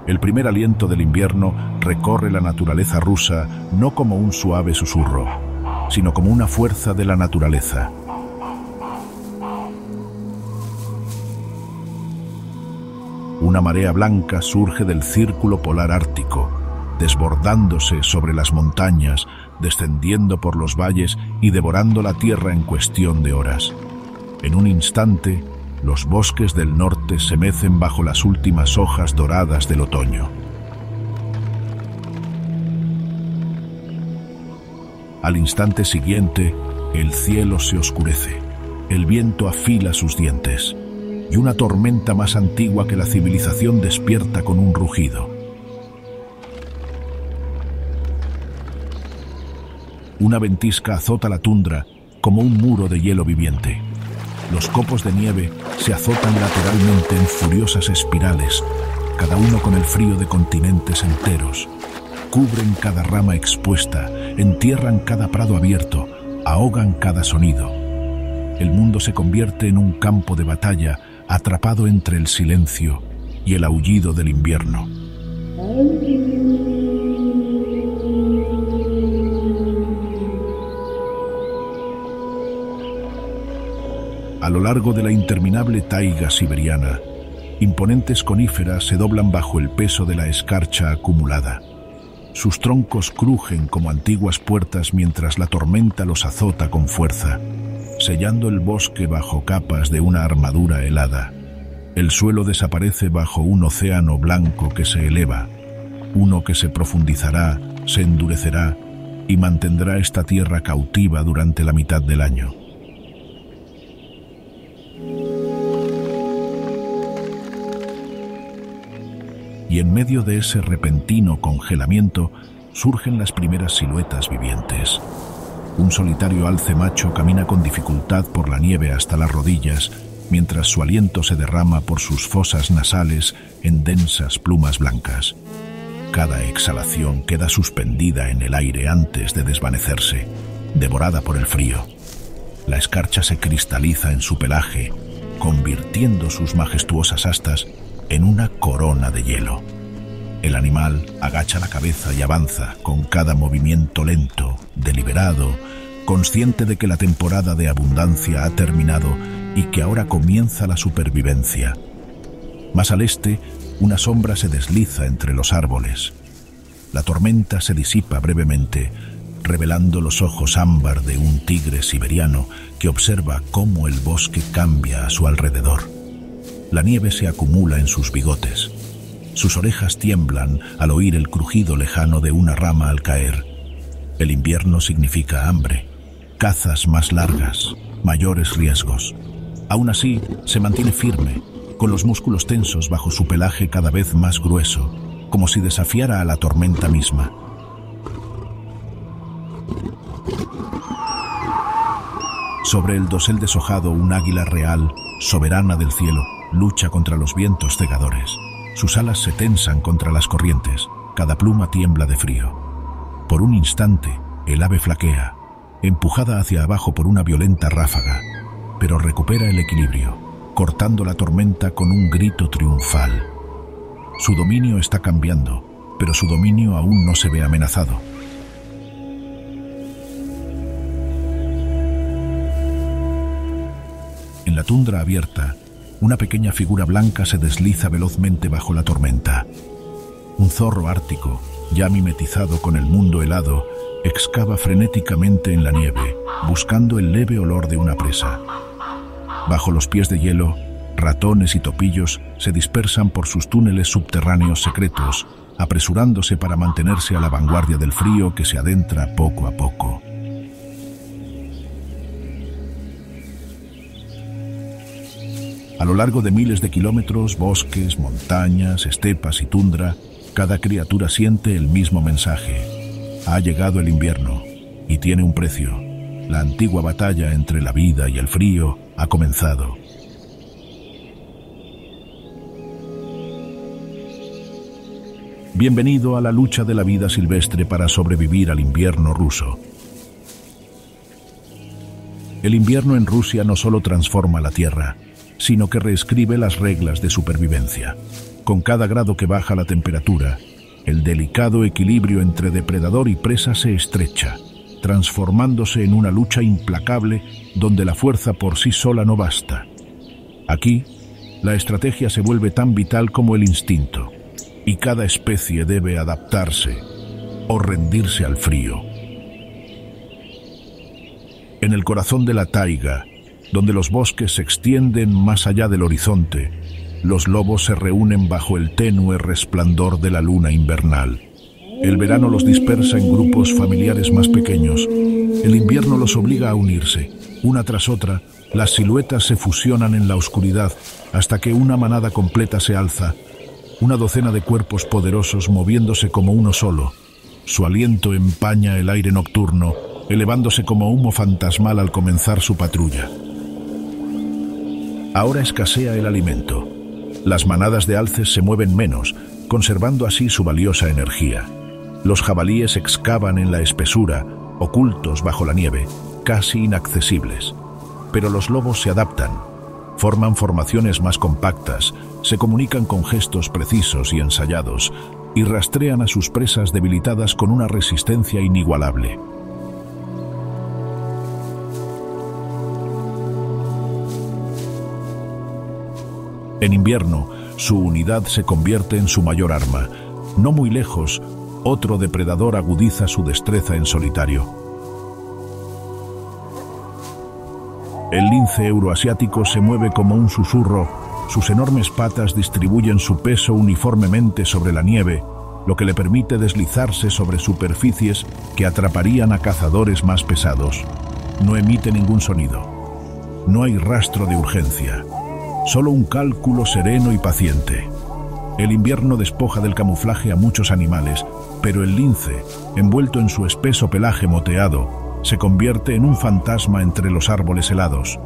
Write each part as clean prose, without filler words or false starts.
El primer aliento del invierno recorre la naturaleza rusa no como un suave susurro, sino como una fuerza de la naturaleza. Una marea blanca surge del círculo polar ártico, desbordándose sobre las montañas, descendiendo por los valles y devorando la tierra en cuestión de horas. En un instante, los bosques del norte se mecen bajo las últimas hojas doradas del otoño. Al instante siguiente, el cielo se oscurece, el viento afila sus dientes, y una tormenta más antigua que la civilización despierta con un rugido. Una ventisca azota la tundra como un muro de hielo viviente. Los copos de nieve se azotan lateralmente en furiosas espirales, cada uno con el frío de continentes enteros. Cubren cada rama expuesta, entierran cada prado abierto, ahogan cada sonido. El mundo se convierte en un campo de batalla, atrapado entre el silencio y el aullido del invierno. A lo largo de la interminable taiga siberiana, imponentes coníferas se doblan bajo el peso de la escarcha acumulada. Sus troncos crujen como antiguas puertas mientras la tormenta los azota con fuerza, sellando el bosque bajo capas de una armadura helada. El suelo desaparece bajo un océano blanco que se eleva, uno que se profundizará, se endurecerá y mantendrá esta tierra cautiva durante la mitad del año. Y en medio de ese repentino congelamiento surgen las primeras siluetas vivientes. Un solitario alce macho camina con dificultad por la nieve hasta las rodillas, mientras su aliento se derrama por sus fosas nasales en densas plumas blancas. Cada exhalación queda suspendida en el aire antes de desvanecerse, devorada por el frío. La escarcha se cristaliza en su pelaje, convirtiendo sus majestuosas astas en una corona de hielo. El animal agacha la cabeza y avanza con cada movimiento lento, deliberado, consciente de que la temporada de abundancia ha terminado y que ahora comienza la supervivencia. Más al este, una sombra se desliza entre los árboles. La tormenta se disipa brevemente, revelando los ojos ámbar de un tigre siberiano que observa cómo el bosque cambia a su alrededor. La nieve se acumula en sus bigotes. Sus orejas tiemblan al oír el crujido lejano de una rama al caer. El invierno significa hambre, cazas más largas, mayores riesgos. Aún así, se mantiene firme, con los músculos tensos bajo su pelaje cada vez más grueso, como si desafiara a la tormenta misma. Sobre el dosel deshojado, un águila real, soberana del cielo, lucha contra los vientos cegadores. Sus alas se tensan contra las corrientes, cada pluma tiembla de frío. Por un instante, el ave flaquea, empujada hacia abajo por una violenta ráfaga, pero recupera el equilibrio, cortando la tormenta con un grito triunfal. Su dominio está cambiando, pero su dominio aún no se ve amenazado. En la tundra abierta, una pequeña figura blanca se desliza velozmente bajo la tormenta. Un zorro ártico, ya mimetizado con el mundo helado, excava frenéticamente en la nieve, buscando el leve olor de una presa. Bajo los pies de hielo, ratones y topillos se dispersan por sus túneles subterráneos secretos, apresurándose para mantenerse a la vanguardia del frío que se adentra poco a poco. A lo largo de miles de kilómetros, bosques, montañas, estepas y tundra, cada criatura siente el mismo mensaje. Ha llegado el invierno y tiene un precio. La antigua batalla entre la vida y el frío ha comenzado. Bienvenido a la lucha de la vida silvestre para sobrevivir al invierno ruso. El invierno en Rusia no solo transforma la tierra, sino que reescribe las reglas de supervivencia. Con cada grado que baja la temperatura, el delicado equilibrio entre depredador y presa se estrecha, transformándose en una lucha implacable donde la fuerza por sí sola no basta. Aquí, la estrategia se vuelve tan vital como el instinto, y cada especie debe adaptarse o rendirse al frío. En el corazón de la taiga, donde los bosques se extienden más allá del horizonte, los lobos se reúnen bajo el tenue resplandor de la luna invernal. El verano los dispersa en grupos familiares más pequeños. El invierno los obliga a unirse. Una tras otra, las siluetas se fusionan en la oscuridad hasta que una manada completa se alza. Una docena de cuerpos poderosos moviéndose como uno solo. Su aliento empaña el aire nocturno, elevándose como humo fantasmal al comenzar su patrulla. Ahora escasea el alimento. Las manadas de alces se mueven menos, conservando así su valiosa energía. Los jabalíes excavan en la espesura, ocultos bajo la nieve, casi inaccesibles. Pero los lobos se adaptan, forman formaciones más compactas, se comunican con gestos precisos y ensayados, y rastrean a sus presas debilitadas con una resistencia inigualable. En invierno, su unidad se convierte en su mayor arma. No muy lejos, otro depredador agudiza su destreza en solitario. El lince euroasiático se mueve como un susurro. Sus enormes patas distribuyen su peso uniformemente sobre la nieve, lo que le permite deslizarse sobre superficies que atraparían a cazadores más pesados. No emite ningún sonido. No hay rastro de urgencia. Solo un cálculo sereno y paciente. El invierno despoja del camuflaje a muchos animales, pero el lince, envuelto en su espeso pelaje moteado, se convierte en un fantasma entre los árboles helados.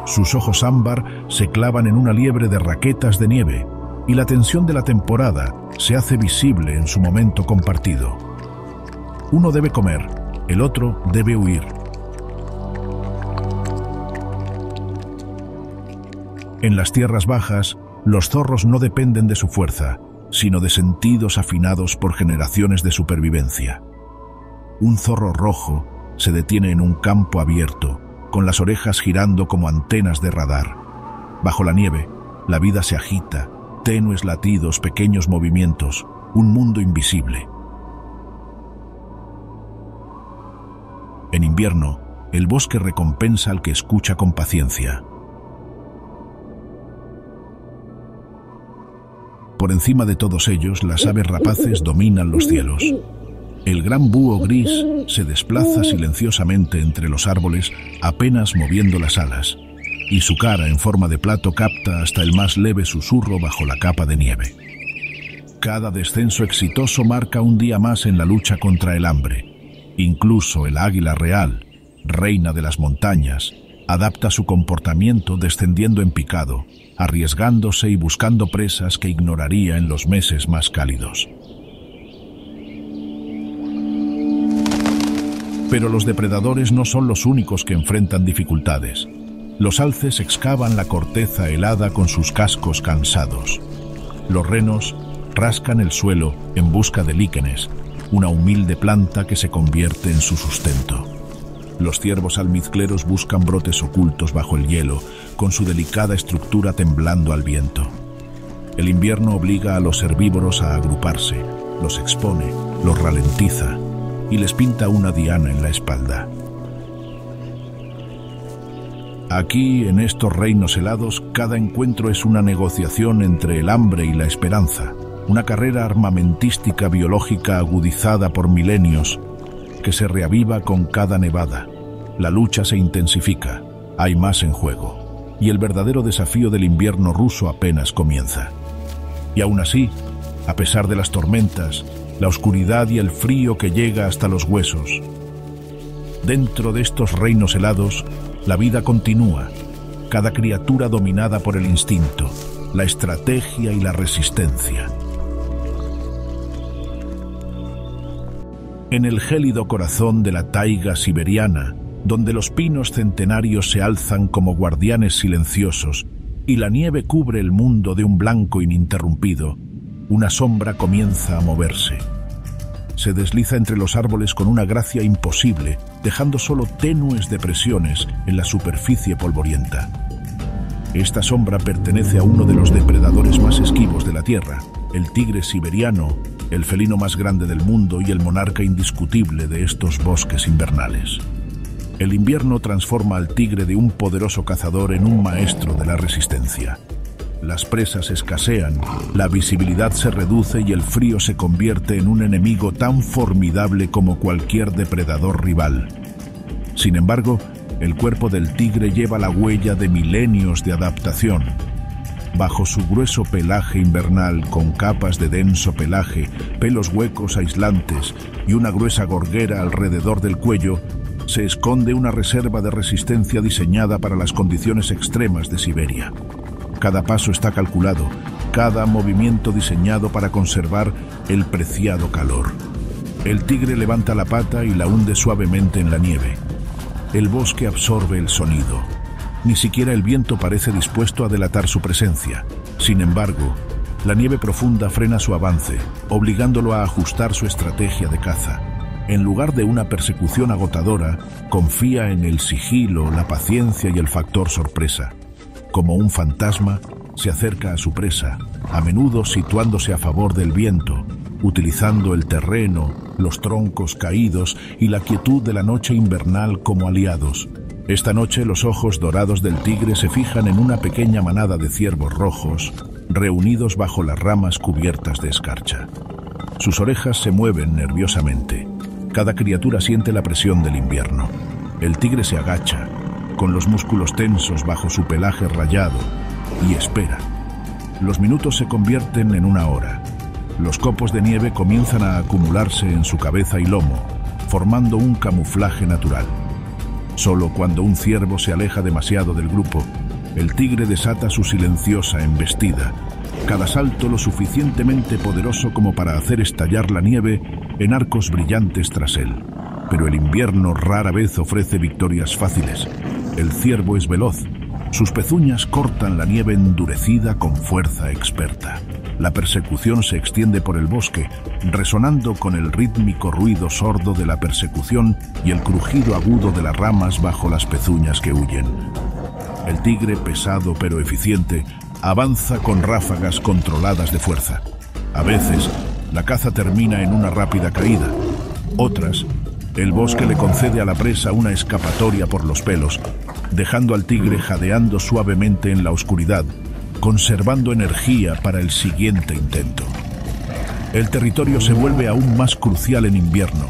Sus ojos ámbar se clavan en una liebre de raquetas de nieve, y la tensión de la temporada se hace visible en su momento compartido. Uno debe comer, el otro debe huir. En las tierras bajas, los zorros no dependen de su fuerza, sino de sentidos afinados por generaciones de supervivencia. Un zorro rojo se detiene en un campo abierto, con las orejas girando como antenas de radar. Bajo la nieve, la vida se agita, tenues latidos, pequeños movimientos, un mundo invisible. En invierno, el bosque recompensa al que escucha con paciencia. Por encima de todos ellos, las aves rapaces dominan los cielos. El gran búho gris se desplaza silenciosamente entre los árboles, apenas moviendo las alas, y su cara en forma de plato capta hasta el más leve susurro bajo la capa de nieve. Cada descenso exitoso marca un día más en la lucha contra el hambre. Incluso el águila real, reina de las montañas, adapta su comportamiento descendiendo en picado, arriesgándose y buscando presas que ignoraría en los meses más cálidos. Pero los depredadores no son los únicos que enfrentan dificultades. Los alces excavan la corteza helada con sus cascos cansados. Los renos rascan el suelo en busca de líquenes, una humilde planta que se convierte en su sustento. Los ciervos almizcleros buscan brotes ocultos bajo el hielo, con su delicada estructura temblando al viento. El invierno obliga a los herbívoros a agruparse, los expone, los ralentiza y les pinta una diana en la espalda. Aquí, en estos reinos helados, cada encuentro es una negociación entre el hambre y la esperanza, una carrera armamentística biológica agudizada por milenios, que se reaviva con cada nevada. La lucha se intensifica, hay más en juego, y el verdadero desafío del invierno ruso apenas comienza. Y aún así, a pesar de las tormentas, la oscuridad y el frío que llega hasta los huesos, dentro de estos reinos helados, la vida continúa, cada criatura dominada por el instinto, la estrategia y la resistencia. En el gélido corazón de la taiga siberiana, donde los pinos centenarios se alzan como guardianes silenciosos, y la nieve cubre el mundo de un blanco ininterrumpido, una sombra comienza a moverse. Se desliza entre los árboles con una gracia imposible, dejando solo tenues depresiones en la superficie polvorienta. Esta sombra pertenece a uno de los depredadores más esquivos de la Tierra, el tigre siberiano, el felino más grande del mundo y el monarca indiscutible de estos bosques invernales. El invierno transforma al tigre de un poderoso cazador en un maestro de la resistencia. Las presas escasean, la visibilidad se reduce y el frío se convierte en un enemigo tan formidable como cualquier depredador rival. Sin embargo, el cuerpo del tigre lleva la huella de milenios de adaptación. Bajo su grueso pelaje invernal, con capas de denso pelaje, pelos huecos aislantes y una gruesa gorguera alrededor del cuello, se esconde una reserva de resistencia diseñada para las condiciones extremas de Siberia. Cada paso está calculado, cada movimiento diseñado para conservar el preciado calor. El tigre levanta la pata y la hunde suavemente en la nieve. El bosque absorbe el sonido. Ni siquiera el viento parece dispuesto a delatar su presencia. Sin embargo, la nieve profunda frena su avance, obligándolo a ajustar su estrategia de caza. En lugar de una persecución agotadora, confía en el sigilo, la paciencia y el factor sorpresa. Como un fantasma, se acerca a su presa, a menudo situándose a favor del viento, utilizando el terreno, los troncos caídos y la quietud de la noche invernal como aliados. Esta noche los ojos dorados del tigre se fijan en una pequeña manada de ciervos rojos, reunidos bajo las ramas cubiertas de escarcha. Sus orejas se mueven nerviosamente. Cada criatura siente la presión del invierno. El tigre se agacha, con los músculos tensos bajo su pelaje rayado, y espera. Los minutos se convierten en una hora. Los copos de nieve comienzan a acumularse en su cabeza y lomo, formando un camuflaje natural. Solo cuando un ciervo se aleja demasiado del grupo, el tigre desata su silenciosa embestida, cada salto lo suficientemente poderoso como para hacer estallar la nieve en arcos brillantes tras él. Pero el invierno rara vez ofrece victorias fáciles. El ciervo es veloz. Sus pezuñas cortan la nieve endurecida con fuerza experta. La persecución se extiende por el bosque, resonando con el rítmico ruido sordo de la persecución y el crujido agudo de las ramas bajo las pezuñas que huyen. El tigre, pesado pero eficiente, avanza con ráfagas controladas de fuerza. A veces, la caza termina en una rápida caída. Otras, el bosque le concede a la presa una escapatoria por los pelos, dejando al tigre jadeando suavemente en la oscuridad, conservando energía para el siguiente intento. El territorio se vuelve aún más crucial en invierno.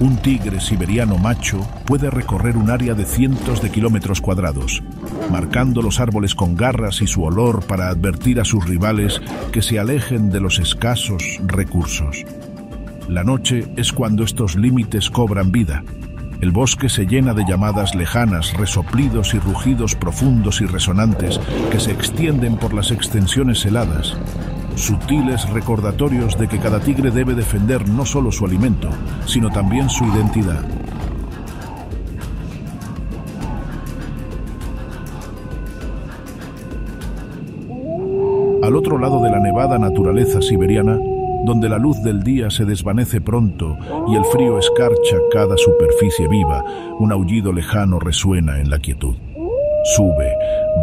Un tigre siberiano macho puede recorrer un área de cientos de kilómetros cuadrados, marcando los árboles con garras y su olor para advertir a sus rivales que se alejen de los escasos recursos. La noche es cuando estos límites cobran vida. El bosque se llena de llamadas lejanas, resoplidos y rugidos profundos y resonantes que se extienden por las extensiones heladas. Sutiles recordatorios de que cada tigre debe defender no solo su alimento, sino también su identidad. Al otro lado de la nevada naturaleza siberiana, donde la luz del día se desvanece pronto y el frío escarcha cada superficie viva, un aullido lejano resuena en la quietud. Sube,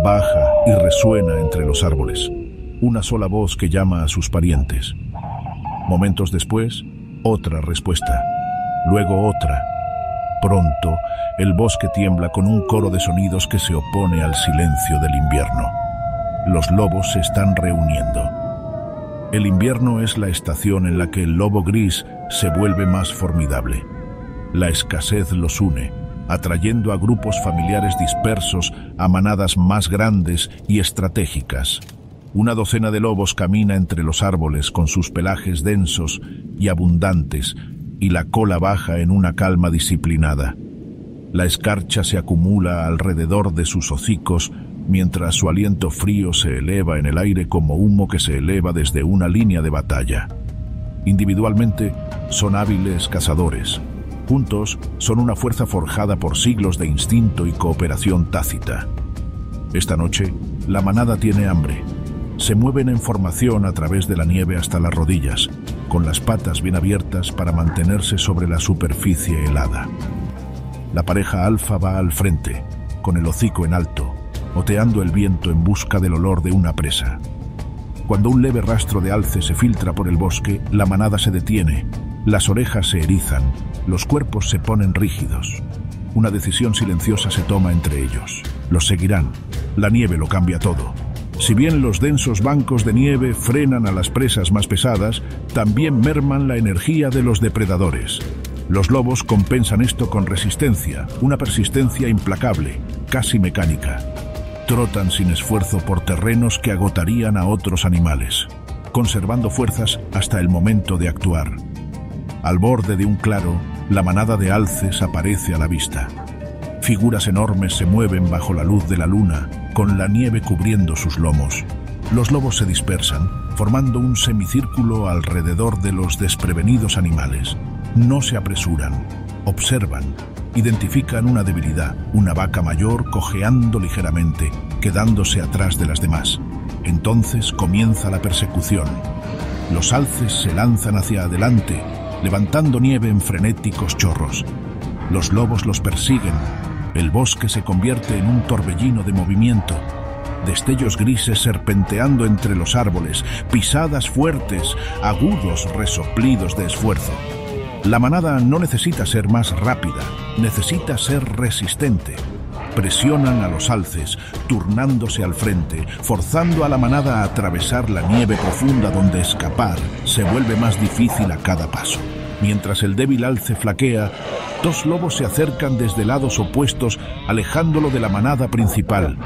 baja y resuena entre los árboles. Una sola voz que llama a sus parientes. Momentos después, otra respuesta. Luego otra. Pronto, el bosque tiembla con un coro de sonidos que se opone al silencio del invierno. Los lobos se están reuniendo. El invierno es la estación en la que el lobo gris se vuelve más formidable. La escasez los une, atrayendo a grupos familiares dispersos a manadas más grandes y estratégicas. Una docena de lobos camina entre los árboles con sus pelajes densos y abundantes y la cola baja en una calma disciplinada. La escarcha se acumula alrededor de sus hocicos mientras su aliento frío se eleva en el aire como humo que se eleva desde una línea de batalla. Individualmente, son hábiles cazadores. Juntos, son una fuerza forjada por siglos de instinto y cooperación tácita. Esta noche, La manada tiene hambre. Se mueven en formación a través de la nieve hasta las rodillas, con las patas bien abiertas para mantenerse sobre la superficie helada. La pareja alfa va al frente, con el hocico en alto, oteando el viento en busca del olor de una presa. Cuando un leve rastro de alce se filtra por el bosque, la manada se detiene, las orejas se erizan, los cuerpos se ponen rígidos. Una decisión silenciosa se toma entre ellos. Los seguirán. La nieve lo cambia todo. Si bien los densos bancos de nieve frenan a las presas más pesadas, también merman la energía de los depredadores. Los lobos compensan esto con resistencia, una persistencia implacable, casi mecánica. Trotan sin esfuerzo por terrenos que agotarían a otros animales, conservando fuerzas hasta el momento de actuar. Al borde de un claro, la manada de alces aparece a la vista. Figuras enormes se mueven bajo la luz de la luna, con la nieve cubriendo sus lomos. Los lobos se dispersan, formando un semicírculo alrededor de los desprevenidos animales. No se apresuran, observan, identifican una debilidad, una vaca mayor cojeando ligeramente, quedándose atrás de las demás. Entonces comienza la persecución. Los alces se lanzan hacia adelante, levantando nieve en frenéticos chorros. Los lobos los persiguen. El bosque se convierte en un torbellino de movimiento. Destellos grises serpenteando entre los árboles, pisadas fuertes, agudos resoplidos de esfuerzo. La manada no necesita ser más rápida, necesita ser resistente. Presionan a los alces, turnándose al frente, forzando a la manada a atravesar la nieve profunda donde escapar se vuelve más difícil a cada paso. Mientras el débil alce flaquea, dos lobos se acercan desde lados opuestos, alejándolo de la manada principal.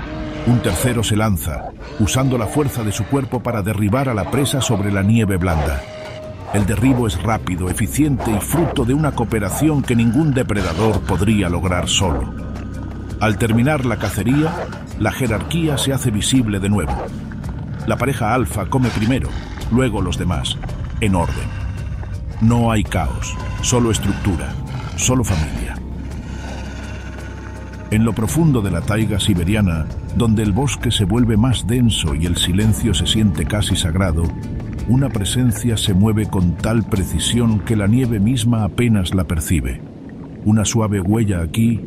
Un tercero se lanza, usando la fuerza de su cuerpo para derribar a la presa sobre la nieve blanda. El derribo es rápido, eficiente y fruto de una cooperación que ningún depredador podría lograr solo. Al terminar la cacería, la jerarquía se hace visible de nuevo. La pareja alfa come primero, luego los demás, en orden. No hay caos, solo estructura, solo familia. En lo profundo de la taiga siberiana, donde el bosque se vuelve más denso y el silencio se siente casi sagrado, una presencia se mueve con tal precisión que la nieve misma apenas la percibe. Una suave huella aquí,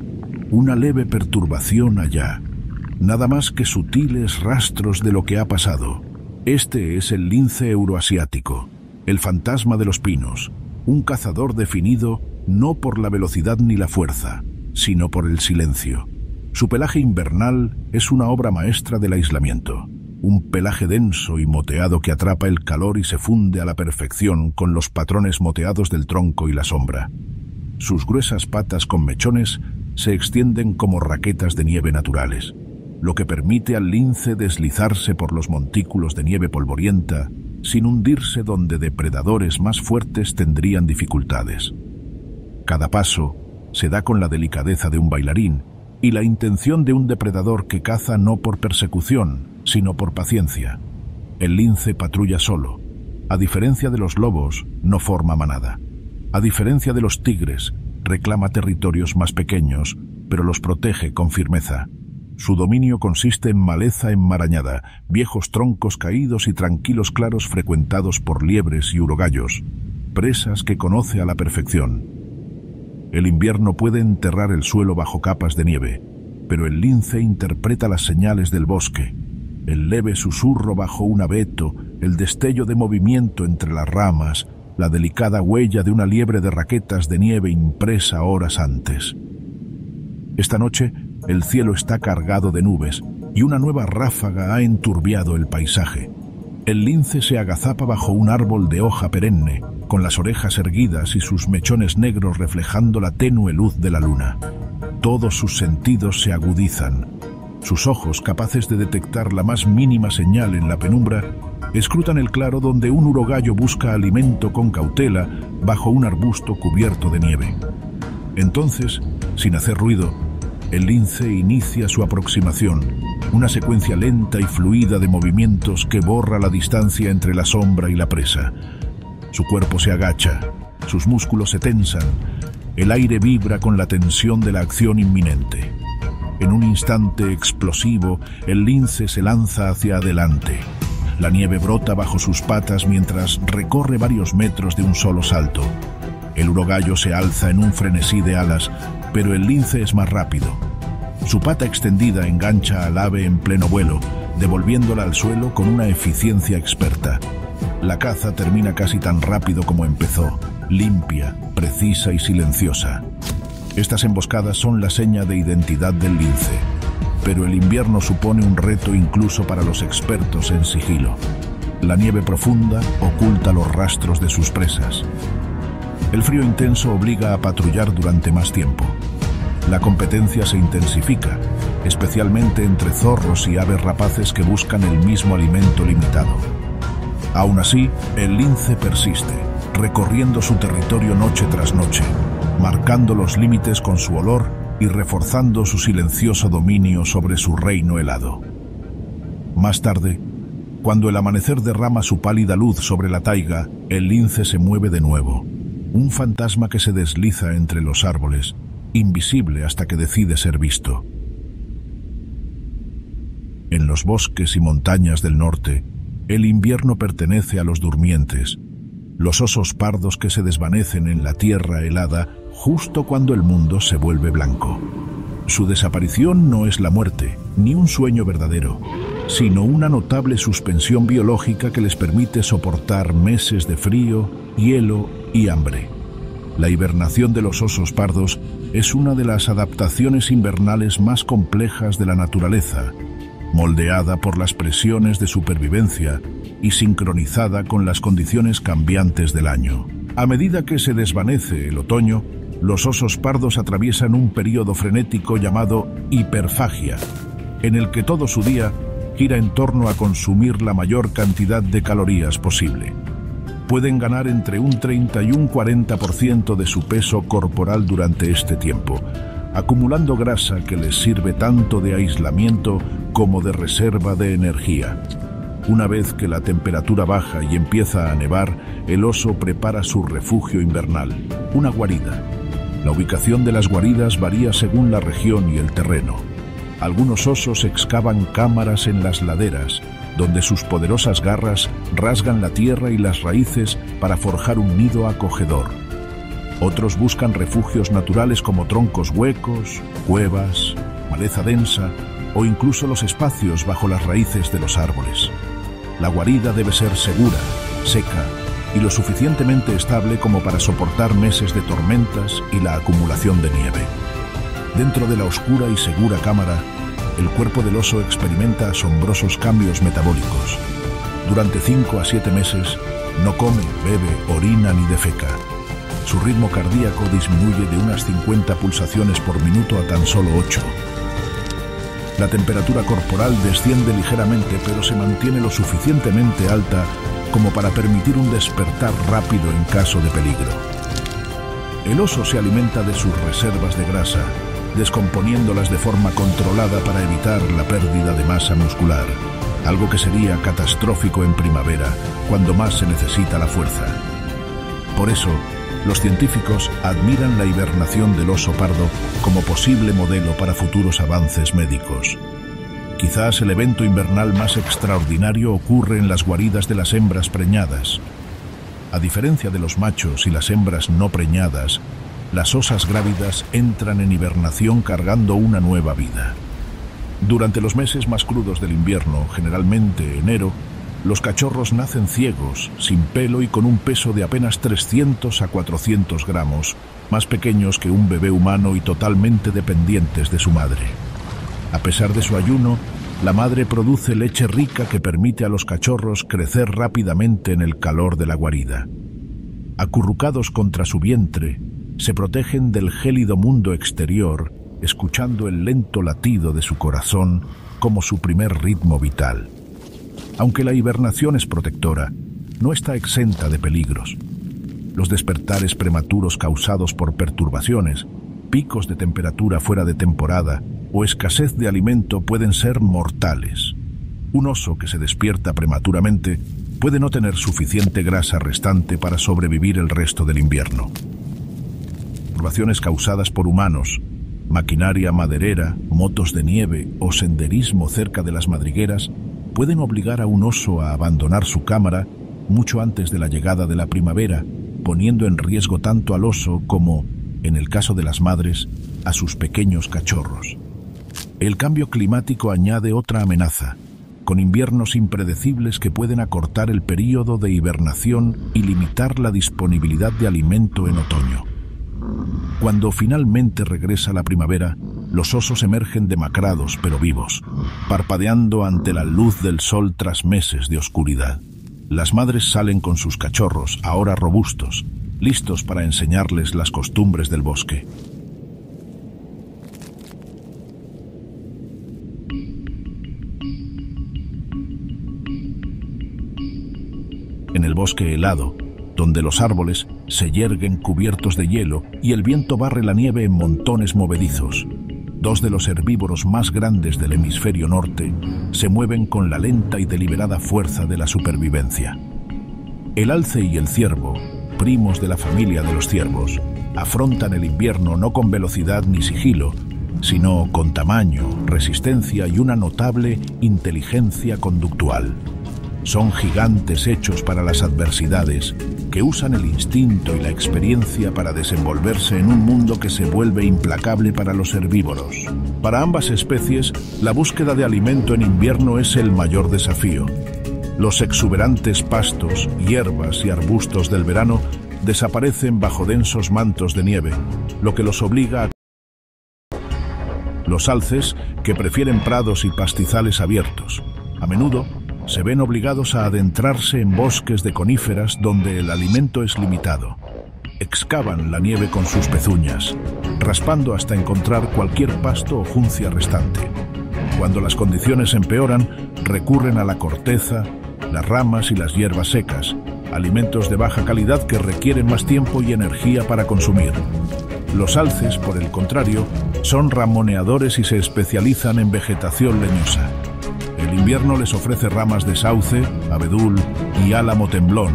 una leve perturbación allá. Nada más que sutiles rastros de lo que ha pasado. Este es el lince euroasiático, el fantasma de los pinos, un cazador definido no por la velocidad ni la fuerza, sino por el silencio. Su pelaje invernal es una obra maestra del aislamiento, un pelaje denso y moteado que atrapa el calor y se funde a la perfección con los patrones moteados del tronco y la sombra. Sus gruesas patas con mechones se extienden como raquetas de nieve naturales, lo que permite al lince deslizarse por los montículos de nieve polvorienta sin hundirse donde depredadores más fuertes tendrían dificultades. Cada paso se da con la delicadeza de un bailarín y la intención de un depredador que caza no por persecución, sino por paciencia. El lince patrulla solo. A diferencia de los lobos, no forma manada. A diferencia de los tigres, reclama territorios más pequeños, pero los protege con firmeza. Su dominio consiste en maleza enmarañada, viejos troncos caídos y tranquilos claros frecuentados por liebres y urogallos, presas que conoce a la perfección. El invierno puede enterrar el suelo bajo capas de nieve, pero el lince interpreta las señales del bosque. El leve susurro bajo un abeto, el destello de movimiento entre las ramas, la delicada huella de una liebre de raquetas de nieve impresa horas antes. Esta noche, el cielo está cargado de nubes y una nueva ráfaga ha enturbiado el paisaje. El lince se agazapa bajo un árbol de hoja perenne, con las orejas erguidas y sus mechones negros reflejando la tenue luz de la luna. Todos sus sentidos se agudizan. Sus ojos, capaces de detectar la más mínima señal en la penumbra, escrutan el claro donde un urogallo busca alimento con cautela bajo un arbusto cubierto de nieve. Entonces, sin hacer ruido, el lince inicia su aproximación, una secuencia lenta y fluida de movimientos que borra la distancia entre la sombra y la presa. Su cuerpo se agacha, sus músculos se tensan, el aire vibra con la tensión de la acción inminente. En un instante explosivo, el lince se lanza hacia adelante. La nieve brota bajo sus patas mientras recorre varios metros de un solo salto. El urogallo se alza en un frenesí de alas, pero el lince es más rápido. Su pata extendida engancha al ave en pleno vuelo, devolviéndola al suelo con una eficiencia experta. La caza termina casi tan rápido como empezó, limpia, precisa y silenciosa. Estas emboscadas son la seña de identidad del lince, pero el invierno supone un reto incluso para los expertos en sigilo. La nieve profunda oculta los rastros de sus presas. El frío intenso obliga a patrullar durante más tiempo. La competencia se intensifica, especialmente entre zorros y aves rapaces que buscan el mismo alimento limitado. Aún así, el lince persiste, recorriendo su territorio noche tras noche, marcando los límites con su olor y reforzando su silencioso dominio sobre su reino helado. Más tarde, cuando el amanecer derrama su pálida luz sobre la taiga, el lince se mueve de nuevo, un fantasma que se desliza entre los árboles, invisible hasta que decide ser visto. En los bosques y montañas del norte, el invierno pertenece a los durmientes, los osos pardos que se desvanecen en la tierra helada justo cuando el mundo se vuelve blanco. Su desaparición no es la muerte, ni un sueño verdadero, sino una notable suspensión biológica que les permite soportar meses de frío, hielo y hambre. La hibernación de los osos pardos es una de las adaptaciones invernales más complejas de la naturaleza, moldeada por las presiones de supervivencia y sincronizada con las condiciones cambiantes del año. A medida que se desvanece el otoño, los osos pardos atraviesan un período frenético llamado hiperfagia, en el que todo su día gira en torno a consumir la mayor cantidad de calorías posible. Pueden ganar entre un 30 y un 40% de su peso corporal durante este tiempo, acumulando grasa que les sirve tanto de aislamiento como de reserva de energía. Una vez que la temperatura baja y empieza a nevar, el oso prepara su refugio invernal, una guarida. La ubicación de las guaridas varía según la región y el terreno. Algunos osos excavan cámaras en las laderas, donde sus poderosas garras rasgan la tierra y las raíces para forjar un nido acogedor. Otros buscan refugios naturales como troncos huecos, cuevas, maleza densa o incluso los espacios bajo las raíces de los árboles. La guarida debe ser segura, seca y lo suficientemente estable como para soportar meses de tormentas y la acumulación de nieve. Dentro de la oscura y segura cámara, el cuerpo del oso experimenta asombrosos cambios metabólicos. Durante 5 a 7 meses, no come, bebe, orina ni defeca. Su ritmo cardíaco disminuye de unas 50 pulsaciones por minuto a tan solo 8. La temperatura corporal desciende ligeramente, pero se mantiene lo suficientemente alta como para permitir un despertar rápido en caso de peligro. El oso se alimenta de sus reservas de grasa, descomponiéndolas de forma controlada para evitar la pérdida de masa muscular, algo que sería catastrófico en primavera, cuando más se necesita la fuerza. Por eso, los científicos admiran la hibernación del oso pardo como posible modelo para futuros avances médicos. Quizás el evento invernal más extraordinario ocurre en las guaridas de las hembras preñadas. A diferencia de los machos y las hembras no preñadas, las osas grávidas entran en hibernación cargando una nueva vida. Durante los meses más crudos del invierno, generalmente enero, los cachorros nacen ciegos, sin pelo y con un peso de apenas 300 a 400 gramos, más pequeños que un bebé humano y totalmente dependientes de su madre. A pesar de su ayuno, la madre produce leche rica que permite a los cachorros crecer rápidamente en el calor de la guarida. Acurrucados contra su vientre, se protegen del gélido mundo exterior, escuchando el lento latido de su corazón como su primer ritmo vital. Aunque la hibernación es protectora, no está exenta de peligros. Los despertares prematuros causados por perturbaciones, picos de temperatura fuera de temporada o escasez de alimento pueden ser mortales. Un oso que se despierta prematuramente puede no tener suficiente grasa restante para sobrevivir el resto del invierno. Perturbaciones causadas por humanos, Maquinaria maderera, motos de nieve o senderismo cerca de las madrigueras pueden obligar a un oso a abandonar su cámara mucho antes de la llegada de la primavera, poniendo en riesgo tanto al oso como, en el caso de las madres, a sus pequeños cachorros. El cambio climático añade otra amenaza, con inviernos impredecibles que pueden acortar el período de hibernación y limitar la disponibilidad de alimento en otoño. Cuando finalmente regresa la primavera, los osos emergen demacrados pero vivos, parpadeando ante la luz del sol tras meses de oscuridad. Las madres salen con sus cachorros, ahora robustos, listos para enseñarles las costumbres del bosque. En el bosque helado, donde los árboles se yerguen cubiertos de hielo y el viento barre la nieve en montones movedizos, dos de los herbívoros más grandes del hemisferio norte se mueven con la lenta y deliberada fuerza de la supervivencia. El alce y el ciervo, primos de la familia de los ciervos, afrontan el invierno no con velocidad ni sigilo, sino con tamaño, resistencia y una notable inteligencia conductual. Son gigantes hechos para las adversidades, que usan el instinto y la experiencia para desenvolverse en un mundo que se vuelve implacable para los herbívoros. Para ambas especies, la búsqueda de alimento en invierno es el mayor desafío. Los exuberantes pastos, hierbas y arbustos del verano desaparecen bajo densos mantos de nieve, lo que los obliga a... Los alces, que prefieren prados y pastizales abiertos, a menudo se ven obligados a adentrarse en bosques de coníferas donde el alimento es limitado. Excavan la nieve con sus pezuñas, raspando hasta encontrar cualquier pasto o juncia restante. Cuando las condiciones empeoran, recurren a la corteza, las ramas y las hierbas secas, alimentos de baja calidad que requieren más tiempo y energía para consumir. Los alces, por el contrario, son ramoneadores y se especializan en vegetación leñosa. El invierno les ofrece ramas de sauce, abedul y álamo temblón,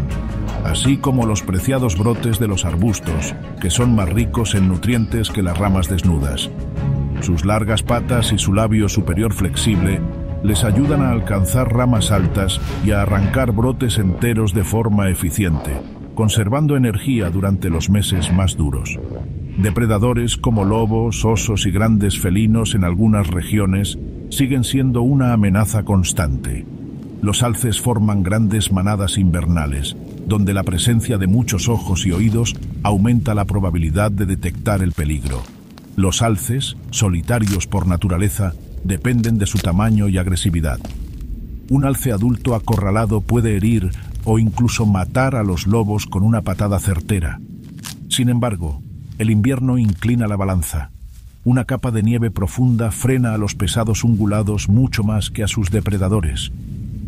así como los preciados brotes de los arbustos, que son más ricos en nutrientes que las ramas desnudas. Sus largas patas y su labio superior flexible les ayudan a alcanzar ramas altas y a arrancar brotes enteros de forma eficiente, conservando energía durante los meses más duros. Depredadores como lobos, osos y grandes felinos en algunas regiones siguen siendo una amenaza constante. Los alces forman grandes manadas invernales, donde la presencia de muchos ojos y oídos aumenta la probabilidad de detectar el peligro. Los alces, solitarios por naturaleza, dependen de su tamaño y agresividad. Un alce adulto acorralado puede herir o incluso matar a los lobos con una patada certera. Sin embargo, el invierno inclina la balanza. Una capa de nieve profunda frena a los pesados ungulados mucho más que a sus depredadores.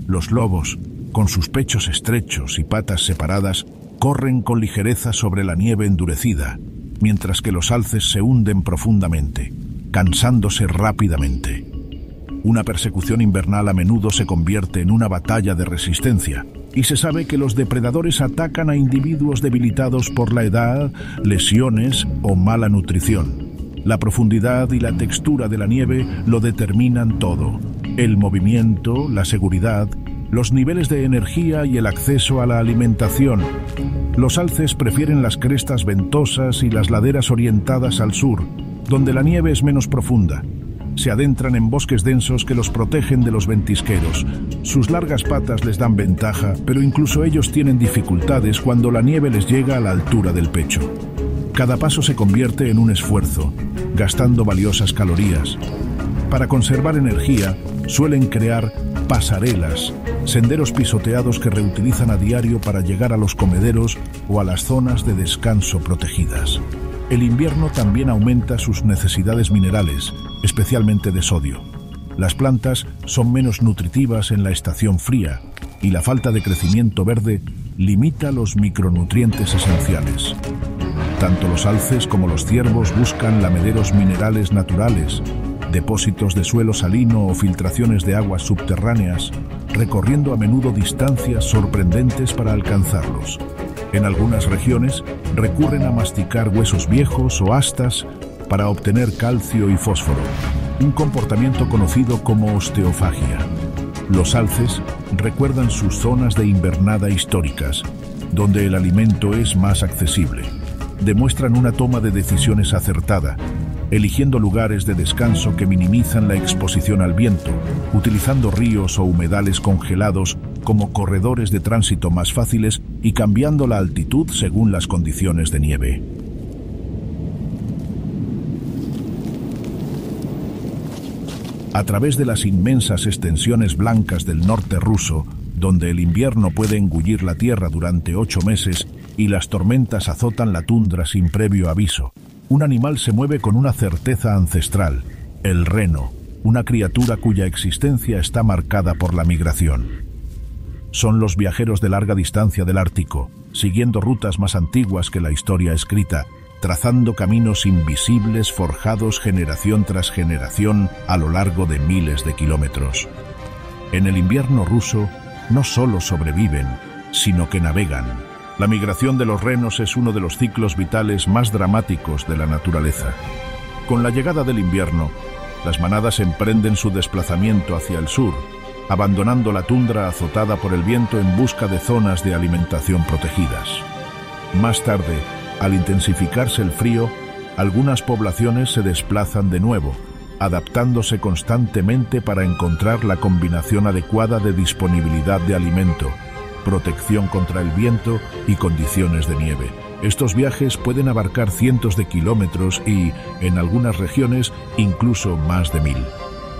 Los lobos, con sus pechos estrechos y patas separadas, corren con ligereza sobre la nieve endurecida, mientras que los alces se hunden profundamente, cansándose rápidamente. Una persecución invernal a menudo se convierte en una batalla de resistencia, y se sabe que los depredadores atacan a individuos debilitados por la edad, lesiones o mala nutrición. La profundidad y la textura de la nieve lo determinan todo: el movimiento, la seguridad, los niveles de energía y el acceso a la alimentación. Los alces prefieren las crestas ventosas y las laderas orientadas al sur, donde la nieve es menos profunda. Se adentran en bosques densos que los protegen de los ventisqueros. Sus largas patas les dan ventaja, pero incluso ellos tienen dificultades cuando la nieve les llega a la altura del pecho. Cada paso se convierte en un esfuerzo, gastando valiosas calorías. Para conservar energía, suelen crear pasarelas, senderos pisoteados que reutilizan a diario para llegar a los comederos o a las zonas de descanso protegidas. El invierno también aumenta sus necesidades minerales, especialmente de sodio. Las plantas son menos nutritivas en la estación fría y la falta de crecimiento verde limita los micronutrientes esenciales. Tanto los alces como los ciervos buscan lamederos minerales naturales, depósitos de suelo salino o filtraciones de aguas subterráneas, recorriendo a menudo distancias sorprendentes para alcanzarlos. En algunas regiones recurren a masticar huesos viejos o astas para obtener calcio y fósforo, un comportamiento conocido como osteofagia. Los alces recuerdan sus zonas de invernada históricas, donde el alimento es más accesible. Demuestran una toma de decisiones acertada, eligiendo lugares de descanso que minimizan la exposición al viento, utilizando ríos o humedales congelados como corredores de tránsito más fáciles y cambiando la altitud según las condiciones de nieve. A través de las inmensas extensiones blancas del norte ruso, donde el invierno puede engullir la tierra durante 8 meses y las tormentas azotan la tundra sin previo aviso, un animal se mueve con una certeza ancestral, el reno, una criatura cuya existencia está marcada por la migración. Son los viajeros de larga distancia del Ártico, siguiendo rutas más antiguas que la historia escrita, trazando caminos invisibles forjados generación tras generación a lo largo de miles de kilómetros. En el invierno ruso no solo sobreviven, sino que navegan. La migración de los renos es uno de los ciclos vitales más dramáticos de la naturaleza. Con la llegada del invierno, las manadas emprenden su desplazamiento hacia el sur, abandonando la tundra azotada por el viento en busca de zonas de alimentación protegidas. Más tarde, al intensificarse el frío, algunas poblaciones se desplazan de nuevo, adaptándose constantemente para encontrar la combinación adecuada de disponibilidad de alimento, protección contra el viento y condiciones de nieve. Estos viajes pueden abarcar cientos de kilómetros y, en algunas regiones, incluso más de 1000.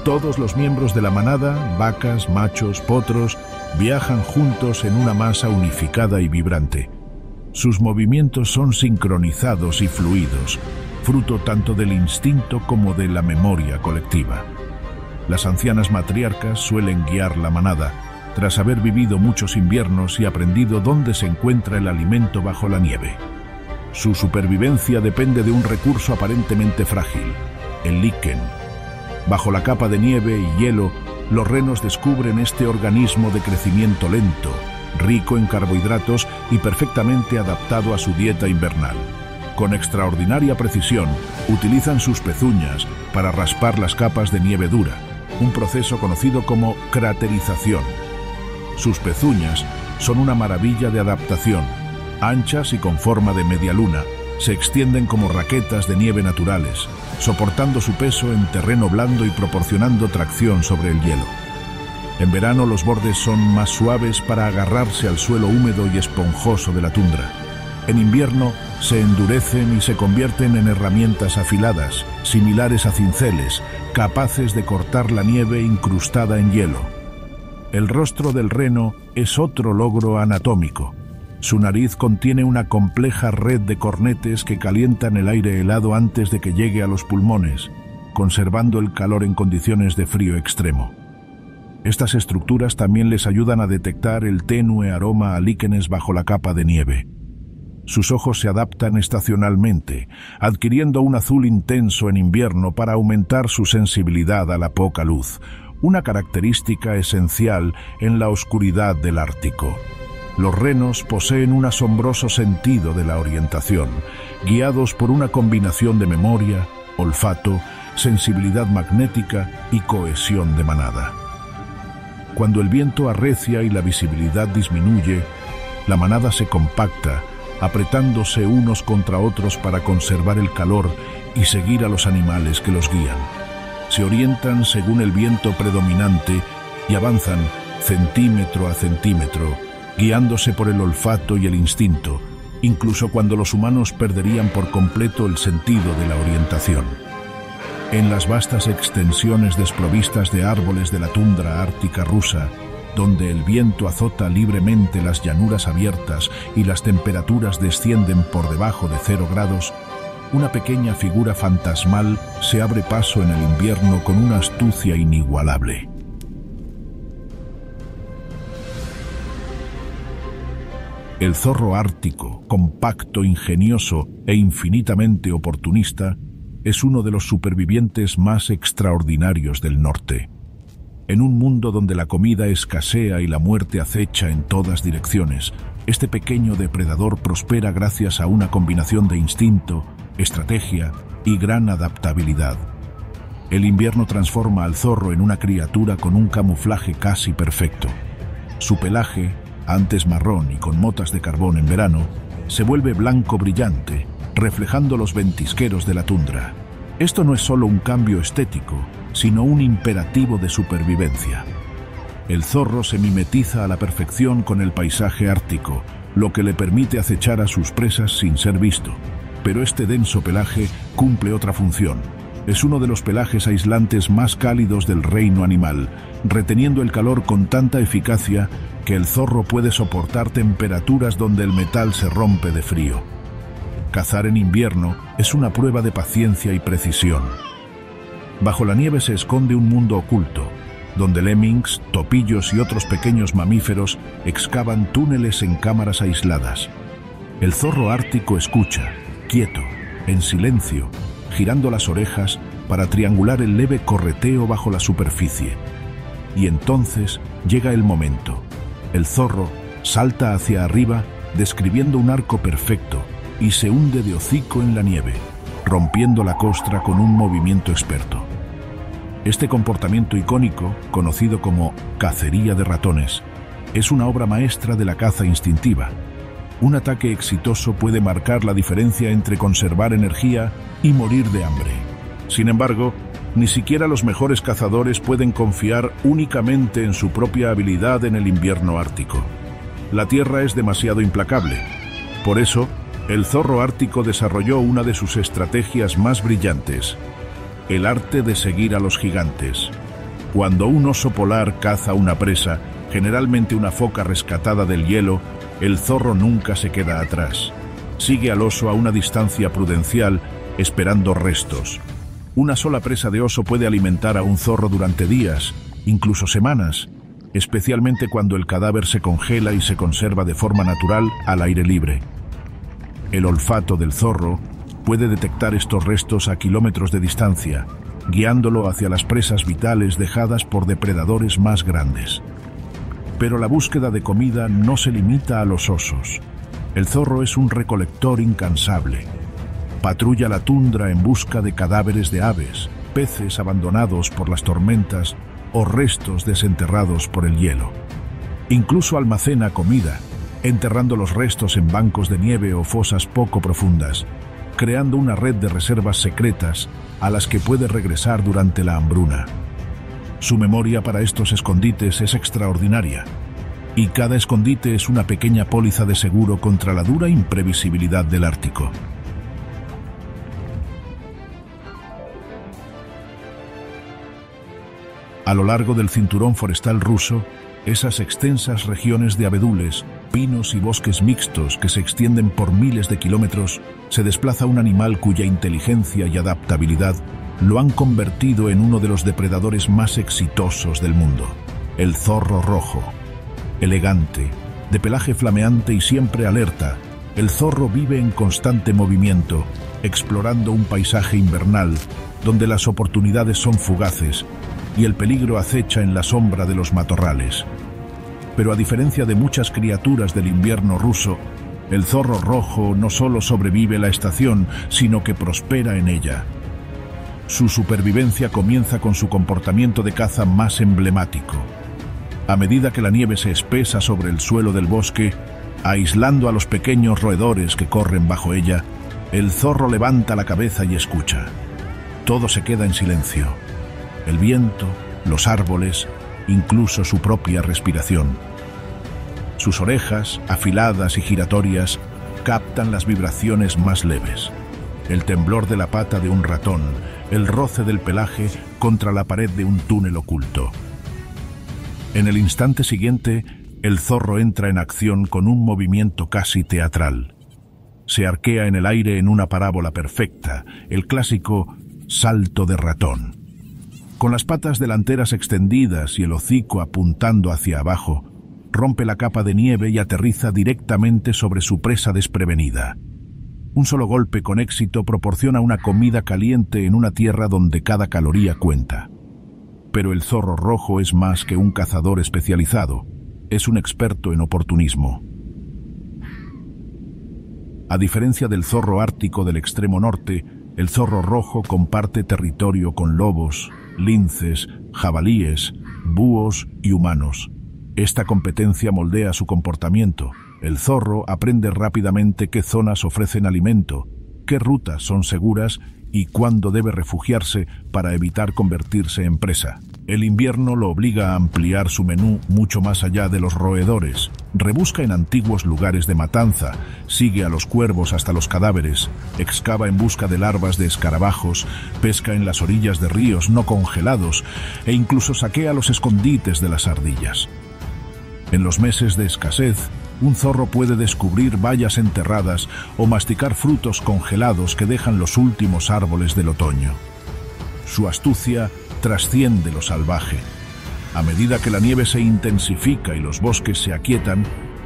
Todos los miembros de la manada, vacas, machos, potros, viajan juntos en una masa unificada y vibrante. Sus movimientos son sincronizados y fluidos, fruto tanto del instinto como de la memoria colectiva. Las ancianas matriarcas suelen guiar la manada, tras haber vivido muchos inviernos y aprendido dónde se encuentra el alimento bajo la nieve. Su supervivencia depende de un recurso aparentemente frágil, el líquen. Bajo la capa de nieve y hielo, los renos descubren este organismo de crecimiento lento, rico en carbohidratos y perfectamente adaptado a su dieta invernal. Con extraordinaria precisión, utilizan sus pezuñas para raspar las capas de nieve dura, un proceso conocido como craterización. Sus pezuñas son una maravilla de adaptación, anchas y con forma de media luna, se extienden como raquetas de nieve naturales, soportando su peso en terreno blando y proporcionando tracción sobre el hielo. En verano los bordes son más suaves para agarrarse al suelo húmedo y esponjoso de la tundra. En invierno se endurecen y se convierten en herramientas afiladas, similares a cinceles, capaces de cortar la nieve incrustada en hielo. El rostro del reno es otro logro anatómico. Su nariz contiene una compleja red de cornetes que calientan el aire helado antes de que llegue a los pulmones, conservando el calor en condiciones de frío extremo. Estas estructuras también les ayudan a detectar el tenue aroma a líquenes bajo la capa de nieve. Sus ojos se adaptan estacionalmente, adquiriendo un azul intenso en invierno para aumentar su sensibilidad a la poca luz, una característica esencial en la oscuridad del Ártico. Los renos poseen un asombroso sentido de la orientación, guiados por una combinación de memoria, olfato, sensibilidad magnética y cohesión de manada. Cuando el viento arrecia y la visibilidad disminuye, la manada se compacta, apretándose unos contra otros para conservar el calor y seguir a los animales que los guían. Se orientan según el viento predominante y avanzan centímetro a centímetro, guiándose por el olfato y el instinto, incluso cuando los humanos perderían por completo el sentido de la orientación. En las vastas extensiones desprovistas de árboles de la tundra ártica rusa, donde el viento azota libremente las llanuras abiertas y las temperaturas descienden por debajo de 0 grados, una pequeña figura fantasmal se abre paso en el invierno con una astucia inigualable. El zorro ártico, compacto, ingenioso e infinitamente oportunista, es uno de los supervivientes más extraordinarios del norte. En un mundo donde la comida escasea y la muerte acecha en todas direcciones, este pequeño depredador prospera gracias a una combinación de instinto, estrategia y gran adaptabilidad. El invierno transforma al zorro en una criatura con un camuflaje casi perfecto. Su pelaje, antes marrón y con motas de carbón en verano, se vuelve blanco brillante, reflejando los ventisqueros de la tundra. Esto no es solo un cambio estético, sino un imperativo de supervivencia. El zorro se mimetiza a la perfección con el paisaje ártico, lo que le permite acechar a sus presas sin ser visto. Pero este denso pelaje cumple otra función. Es uno de los pelajes aislantes más cálidos del reino animal, reteniendo el calor con tanta eficacia que el zorro puede soportar temperaturas donde el metal se rompe de frío. Cazar en invierno es una prueba de paciencia y precisión. Bajo la nieve se esconde un mundo oculto, donde lemmings, topillos y otros pequeños mamíferos excavan túneles en cámaras aisladas. El zorro ártico escucha, quieto, en silencio, girando las orejas para triangular el leve correteo bajo la superficie. Y entonces llega el momento. El zorro salta hacia arriba, describiendo un arco perfecto, y se hunde de hocico en la nieve, rompiendo la costra con un movimiento experto. Este comportamiento icónico, conocido como cacería de ratones, es una obra maestra de la caza instintiva. Un ataque exitoso puede marcar la diferencia entre conservar energía y morir de hambre. Sin embargo, ni siquiera los mejores cazadores pueden confiar únicamente en su propia habilidad en el invierno ártico. La tierra es demasiado implacable. Por eso, el zorro ártico desarrolló una de sus estrategias más brillantes: el arte de seguir a los gigantes. Cuando un oso polar caza una presa, generalmente una foca rescatada del hielo, el zorro nunca se queda atrás. Sigue al oso a una distancia prudencial, esperando restos. Una sola presa de oso puede alimentar a un zorro durante días, incluso semanas, especialmente cuando el cadáver se congela y se conserva de forma natural al aire libre. El olfato del zorro puede detectar estos restos a kilómetros de distancia, guiándolo hacia las presas vitales dejadas por depredadores más grandes. Pero la búsqueda de comida no se limita a los osos. El zorro es un recolector incansable. Patrulla la tundra en busca de cadáveres de aves, peces abandonados por las tormentas o restos desenterrados por el hielo. Incluso almacena comida, enterrando los restos en bancos de nieve o fosas poco profundas, creando una red de reservas secretas a las que puede regresar durante la hambruna. Su memoria para estos escondites es extraordinaria, y cada escondite es una pequeña póliza de seguro contra la dura imprevisibilidad del Ártico. A lo largo del cinturón forestal ruso, esas extensas regiones de abedules, pinos y bosques mixtos que se extienden por miles de kilómetros, se desplaza un animal cuya inteligencia y adaptabilidad lo han convertido en uno de los depredadores más exitosos del mundo: el zorro rojo. Elegante, de pelaje flameante y siempre alerta, el zorro vive en constante movimiento, explorando un paisaje invernal donde las oportunidades son fugaces y el peligro acecha en la sombra de los matorrales. Pero a diferencia de muchas criaturas del invierno ruso, el zorro rojo no solo sobrevive la estación, sino que prospera en ella. Su supervivencia comienza con su comportamiento de caza más emblemático. A medida que la nieve se espesa sobre el suelo del bosque, aislando a los pequeños roedores que corren bajo ella, el zorro levanta la cabeza y escucha. Todo se queda en silencio. El viento, los árboles, incluso su propia respiración. Sus orejas, afiladas y giratorias, captan las vibraciones más leves. El temblor de la pata de un ratón, el roce del pelaje contra la pared de un túnel oculto. En el instante siguiente, el zorro entra en acción con un movimiento casi teatral. Se arquea en el aire en una parábola perfecta, el clásico salto de ratón. Con las patas delanteras extendidas y el hocico apuntando hacia abajo, rompe la capa de nieve y aterriza directamente sobre su presa desprevenida. Un solo golpe con éxito proporciona una comida caliente en una tierra donde cada caloría cuenta. Pero el zorro rojo es más que un cazador especializado, es un experto en oportunismo. A diferencia del zorro ártico del extremo norte, el zorro rojo comparte territorio con lobos, linces, jabalíes, búhos y humanos. Esta competencia moldea su comportamiento. El zorro aprende rápidamente qué zonas ofrecen alimento, qué rutas son seguras y cuándo debe refugiarse para evitar convertirse en presa. El invierno lo obliga a ampliar su menú mucho más allá de los roedores. Rebusca en antiguos lugares de matanza, sigue a los cuervos hasta los cadáveres, excava en busca de larvas de escarabajos, pesca en las orillas de ríos no congelados e incluso saquea los escondites de las ardillas. En los meses de escasez, un zorro puede descubrir bayas enterradas o masticar frutos congelados que dejan los últimos árboles del otoño. Su astucia trasciende lo salvaje. A medida que la nieve se intensifica y los bosques se aquietan,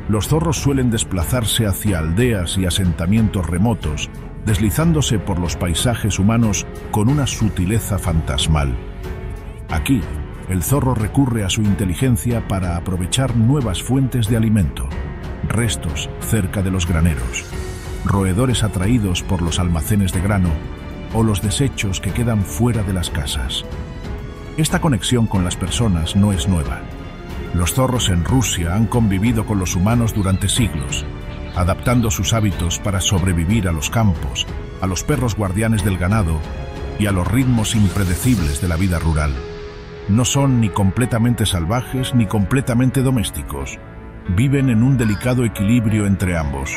los zorros suelen desplazarse hacia aldeas y asentamientos remotos, deslizándose por los paisajes humanos con una sutileza fantasmal. Aquí, el zorro recurre a su inteligencia para aprovechar nuevas fuentes de alimento, restos cerca de los graneros, roedores atraídos por los almacenes de grano o los desechos que quedan fuera de las casas. Esta conexión con las personas no es nueva. Los zorros en Rusia han convivido con los humanos durante siglos, adaptando sus hábitos para sobrevivir a los campos, a los perros guardianes del ganado y a los ritmos impredecibles de la vida rural. No son ni completamente salvajes ni completamente domésticos. Viven en un delicado equilibrio entre ambos.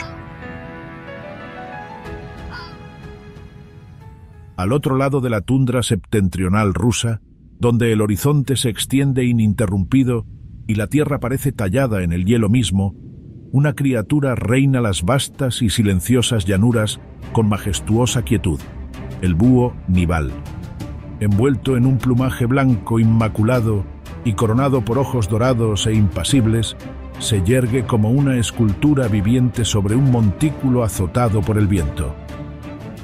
Al otro lado de la tundra septentrional rusa, donde el horizonte se extiende ininterrumpido y la tierra parece tallada en el hielo mismo, una criatura reina las vastas y silenciosas llanuras con majestuosa quietud, el búho nival. Envuelto en un plumaje blanco inmaculado y coronado por ojos dorados e impasibles, se yergue como una escultura viviente sobre un montículo azotado por el viento.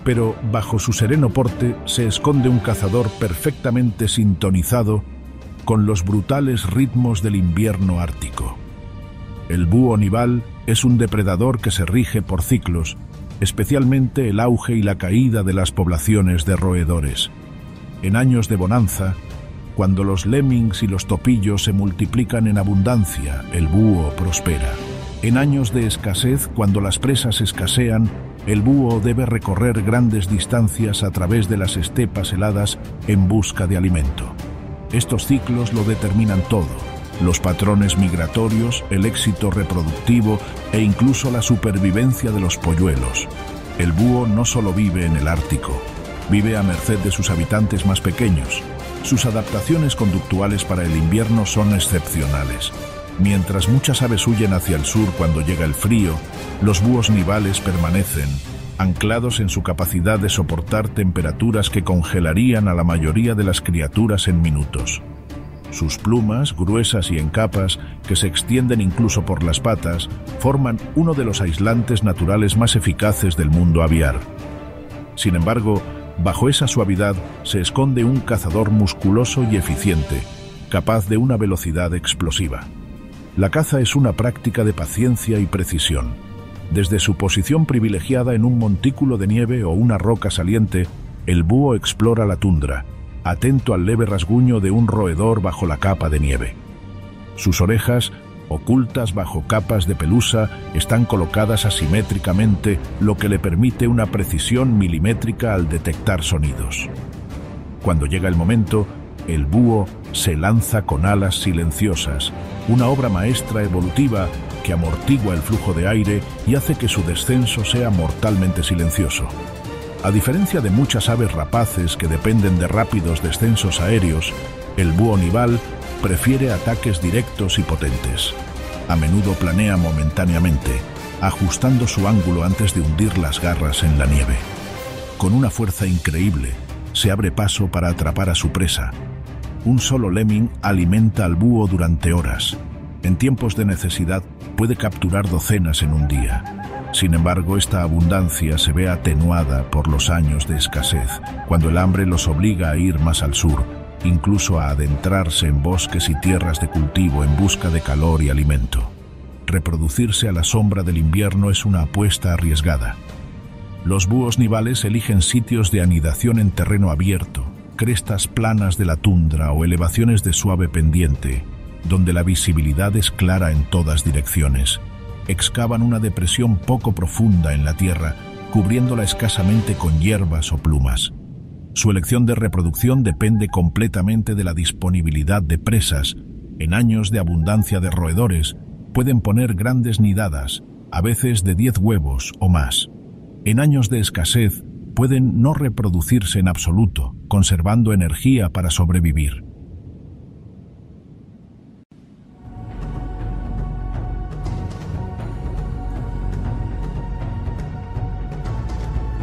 Pero bajo su sereno porte se esconde un cazador perfectamente sintonizado con los brutales ritmos del invierno ártico. El búho nival es un depredador que se rige por ciclos, especialmente el auge y la caída de las poblaciones de roedores. En años de bonanza, cuando los lemmings y los topillos se multiplican en abundancia, el búho prospera. En años de escasez, cuando las presas escasean, el búho debe recorrer grandes distancias a través de las estepas heladas en busca de alimento. Estos ciclos lo determinan todo: los patrones migratorios, el éxito reproductivo e incluso la supervivencia de los polluelos. El búho no solo vive en el Ártico, vive a merced de sus habitantes más pequeños. Sus adaptaciones conductuales para el invierno son excepcionales. Mientras muchas aves huyen hacia el sur cuando llega el frío, los búhos nivales permanecen, anclados en su capacidad de soportar temperaturas que congelarían a la mayoría de las criaturas en minutos. Sus plumas, gruesas y en capas, que se extienden incluso por las patas, forman uno de los aislantes naturales más eficaces del mundo aviar. Sin embargo, bajo esa suavidad se esconde un cazador musculoso y eficiente, capaz de una velocidad explosiva. La caza es una práctica de paciencia y precisión. Desde su posición privilegiada en un montículo de nieve o una roca saliente, el búho explora la tundra, atento al leve rasguño de un roedor bajo la capa de nieve. Sus orejas, ocultas bajo capas de pelusa, están colocadas asimétricamente, lo que le permite una precisión milimétrica al detectar sonidos. Cuando llega el momento, el búho se lanza con alas silenciosas, una obra maestra evolutiva que amortigua el flujo de aire y hace que su descenso sea mortalmente silencioso. A diferencia de muchas aves rapaces que dependen de rápidos descensos aéreos, el búho nival prefiere ataques directos y potentes. A menudo planea momentáneamente, ajustando su ángulo antes de hundir las garras en la nieve. Con una fuerza increíble, se abre paso para atrapar a su presa. Un solo lemming alimenta al búho durante horas. En tiempos de necesidad puede capturar docenas en un día. Sin embargo, esta abundancia se ve atenuada por los años de escasez, cuando el hambre los obliga a ir más al sur, incluso a adentrarse en bosques y tierras de cultivo en busca de calor y alimento. Reproducirse a la sombra del invierno es una apuesta arriesgada. Los búhos nivales eligen sitios de anidación en terreno abierto, crestas planas de la tundra o elevaciones de suave pendiente, donde la visibilidad es clara en todas direcciones. Excavan una depresión poco profunda en la tierra, cubriéndola escasamente con hierbas o plumas. Su elección de reproducción depende completamente de la disponibilidad de presas. En años de abundancia de roedores, pueden poner grandes nidadas, a veces de 10 huevos o más. En años de escasez, pueden no reproducirse en absoluto, conservando energía para sobrevivir.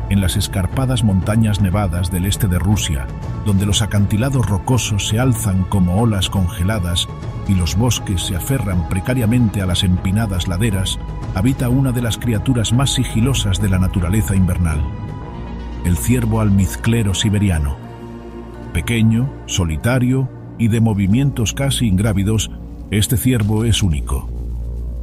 En las escarpadas montañas nevadas del este de Rusia, donde los acantilados rocosos se alzan como olas congeladas y los bosques se aferran precariamente a las empinadas laderas, habita una de las criaturas más sigilosas de la naturaleza invernal: el ciervo almizclero siberiano. Pequeño, solitario y de movimientos casi ingrávidos, este ciervo es único.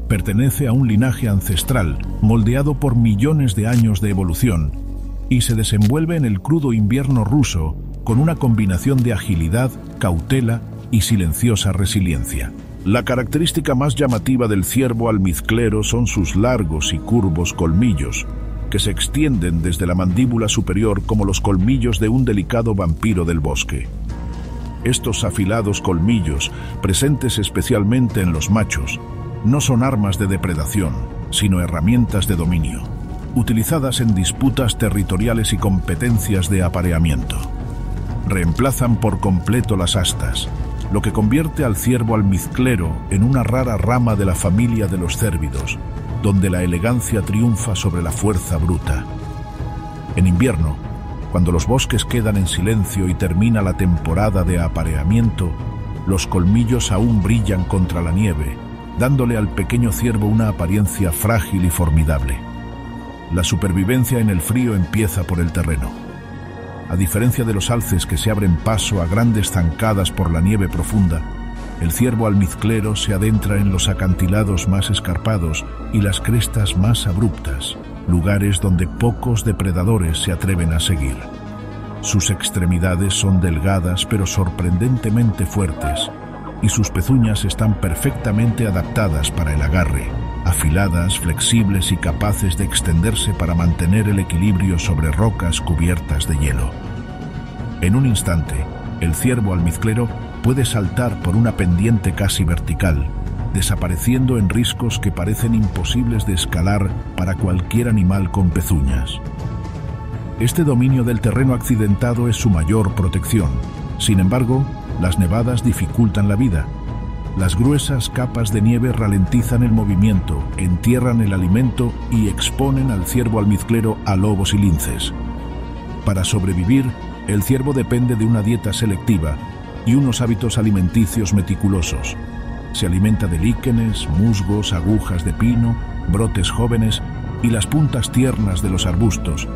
Pertenece a un linaje ancestral moldeado por millones de años de evolución y se desenvuelve en el crudo invierno ruso con una combinación de agilidad, cautela y silenciosa resiliencia. La característica más llamativa del ciervo almizclero son sus largos y curvos colmillos, que se extienden desde la mandíbula superior como los colmillos de un delicado vampiro del bosque. Estos afilados colmillos, presentes especialmente en los machos, no son armas de depredación, sino herramientas de dominio, utilizadas en disputas territoriales y competencias de apareamiento. Reemplazan por completo las astas, lo que convierte al ciervo almizclero en una rara rama de la familia de los cérvidos, donde la elegancia triunfa sobre la fuerza bruta. En invierno, cuando los bosques quedan en silencio y termina la temporada de apareamiento, los colmillos aún brillan contra la nieve, dándole al pequeño ciervo una apariencia frágil y formidable. La supervivencia en el frío empieza por el terreno. A diferencia de los alces que se abren paso a grandes zancadas por la nieve profunda, el ciervo almizclero se adentra en los acantilados más escarpados y las crestas más abruptas, lugares donde pocos depredadores se atreven a seguir. Sus extremidades son delgadas pero sorprendentemente fuertes, y sus pezuñas están perfectamente adaptadas para el agarre, afiladas, flexibles y capaces de extenderse para mantener el equilibrio sobre rocas cubiertas de hielo. En un instante, el ciervo almizclero puede saltar por una pendiente casi vertical, desapareciendo en riscos que parecen imposibles de escalar para cualquier animal con pezuñas. Este dominio del terreno accidentado es su mayor protección. Sin embargo, las nevadas dificultan la vida. Las gruesas capas de nieve ralentizan el movimiento, entierran el alimento y exponen al ciervo almizclero a lobos y linces. Para sobrevivir, el ciervo depende de una dieta selectiva y unos hábitos alimenticios meticulosos. Se alimenta de líquenes, musgos, agujas de pino, brotes jóvenes y las puntas tiernas de los arbustos,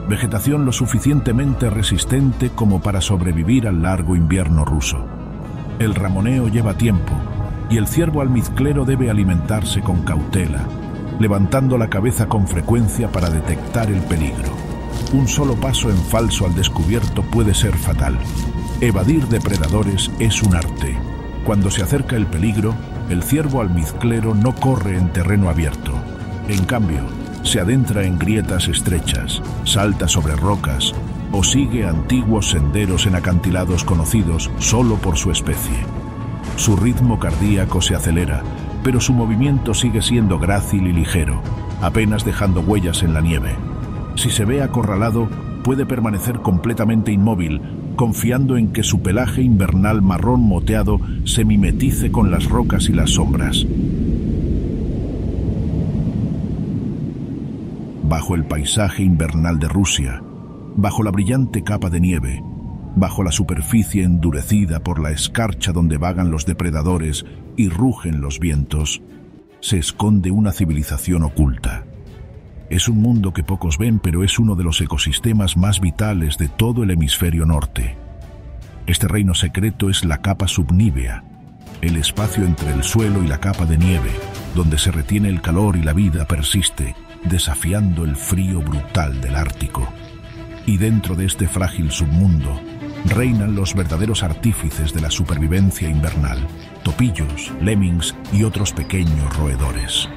vegetación lo suficientemente resistente como para sobrevivir al largo invierno ruso. El ramoneo lleva tiempo y el ciervo almizclero debe alimentarse con cautela, levantando la cabeza con frecuencia para detectar el peligro. Un solo paso en falso al descubierto puede ser fatal. Evadir depredadores es un arte. Cuando se acerca el peligro, el ciervo almizclero no corre en terreno abierto. En cambio, se adentra en grietas estrechas, salta sobre rocas o sigue antiguos senderos en acantilados conocidos solo por su especie. Su ritmo cardíaco se acelera, pero su movimiento sigue siendo grácil y ligero, apenas dejando huellas en la nieve. Si se ve acorralado, puede permanecer completamente inmóvil, confiando en que su pelaje invernal marrón moteado se mimetice con las rocas y las sombras. Bajo el paisaje invernal de Rusia, bajo la brillante capa de nieve, bajo la superficie endurecida por la escarcha donde vagan los depredadores y rugen los vientos, se esconde una civilización oculta. Es un mundo que pocos ven, pero es uno de los ecosistemas más vitales de todo el hemisferio norte. Este reino secreto es la capa subnívea, el espacio entre el suelo y la capa de nieve, donde se retiene el calor y la vida persiste, desafiando el frío brutal del Ártico. Y dentro de este frágil submundo, reinan los verdaderos artífices de la supervivencia invernal: topillos, lemmings y otros pequeños roedores.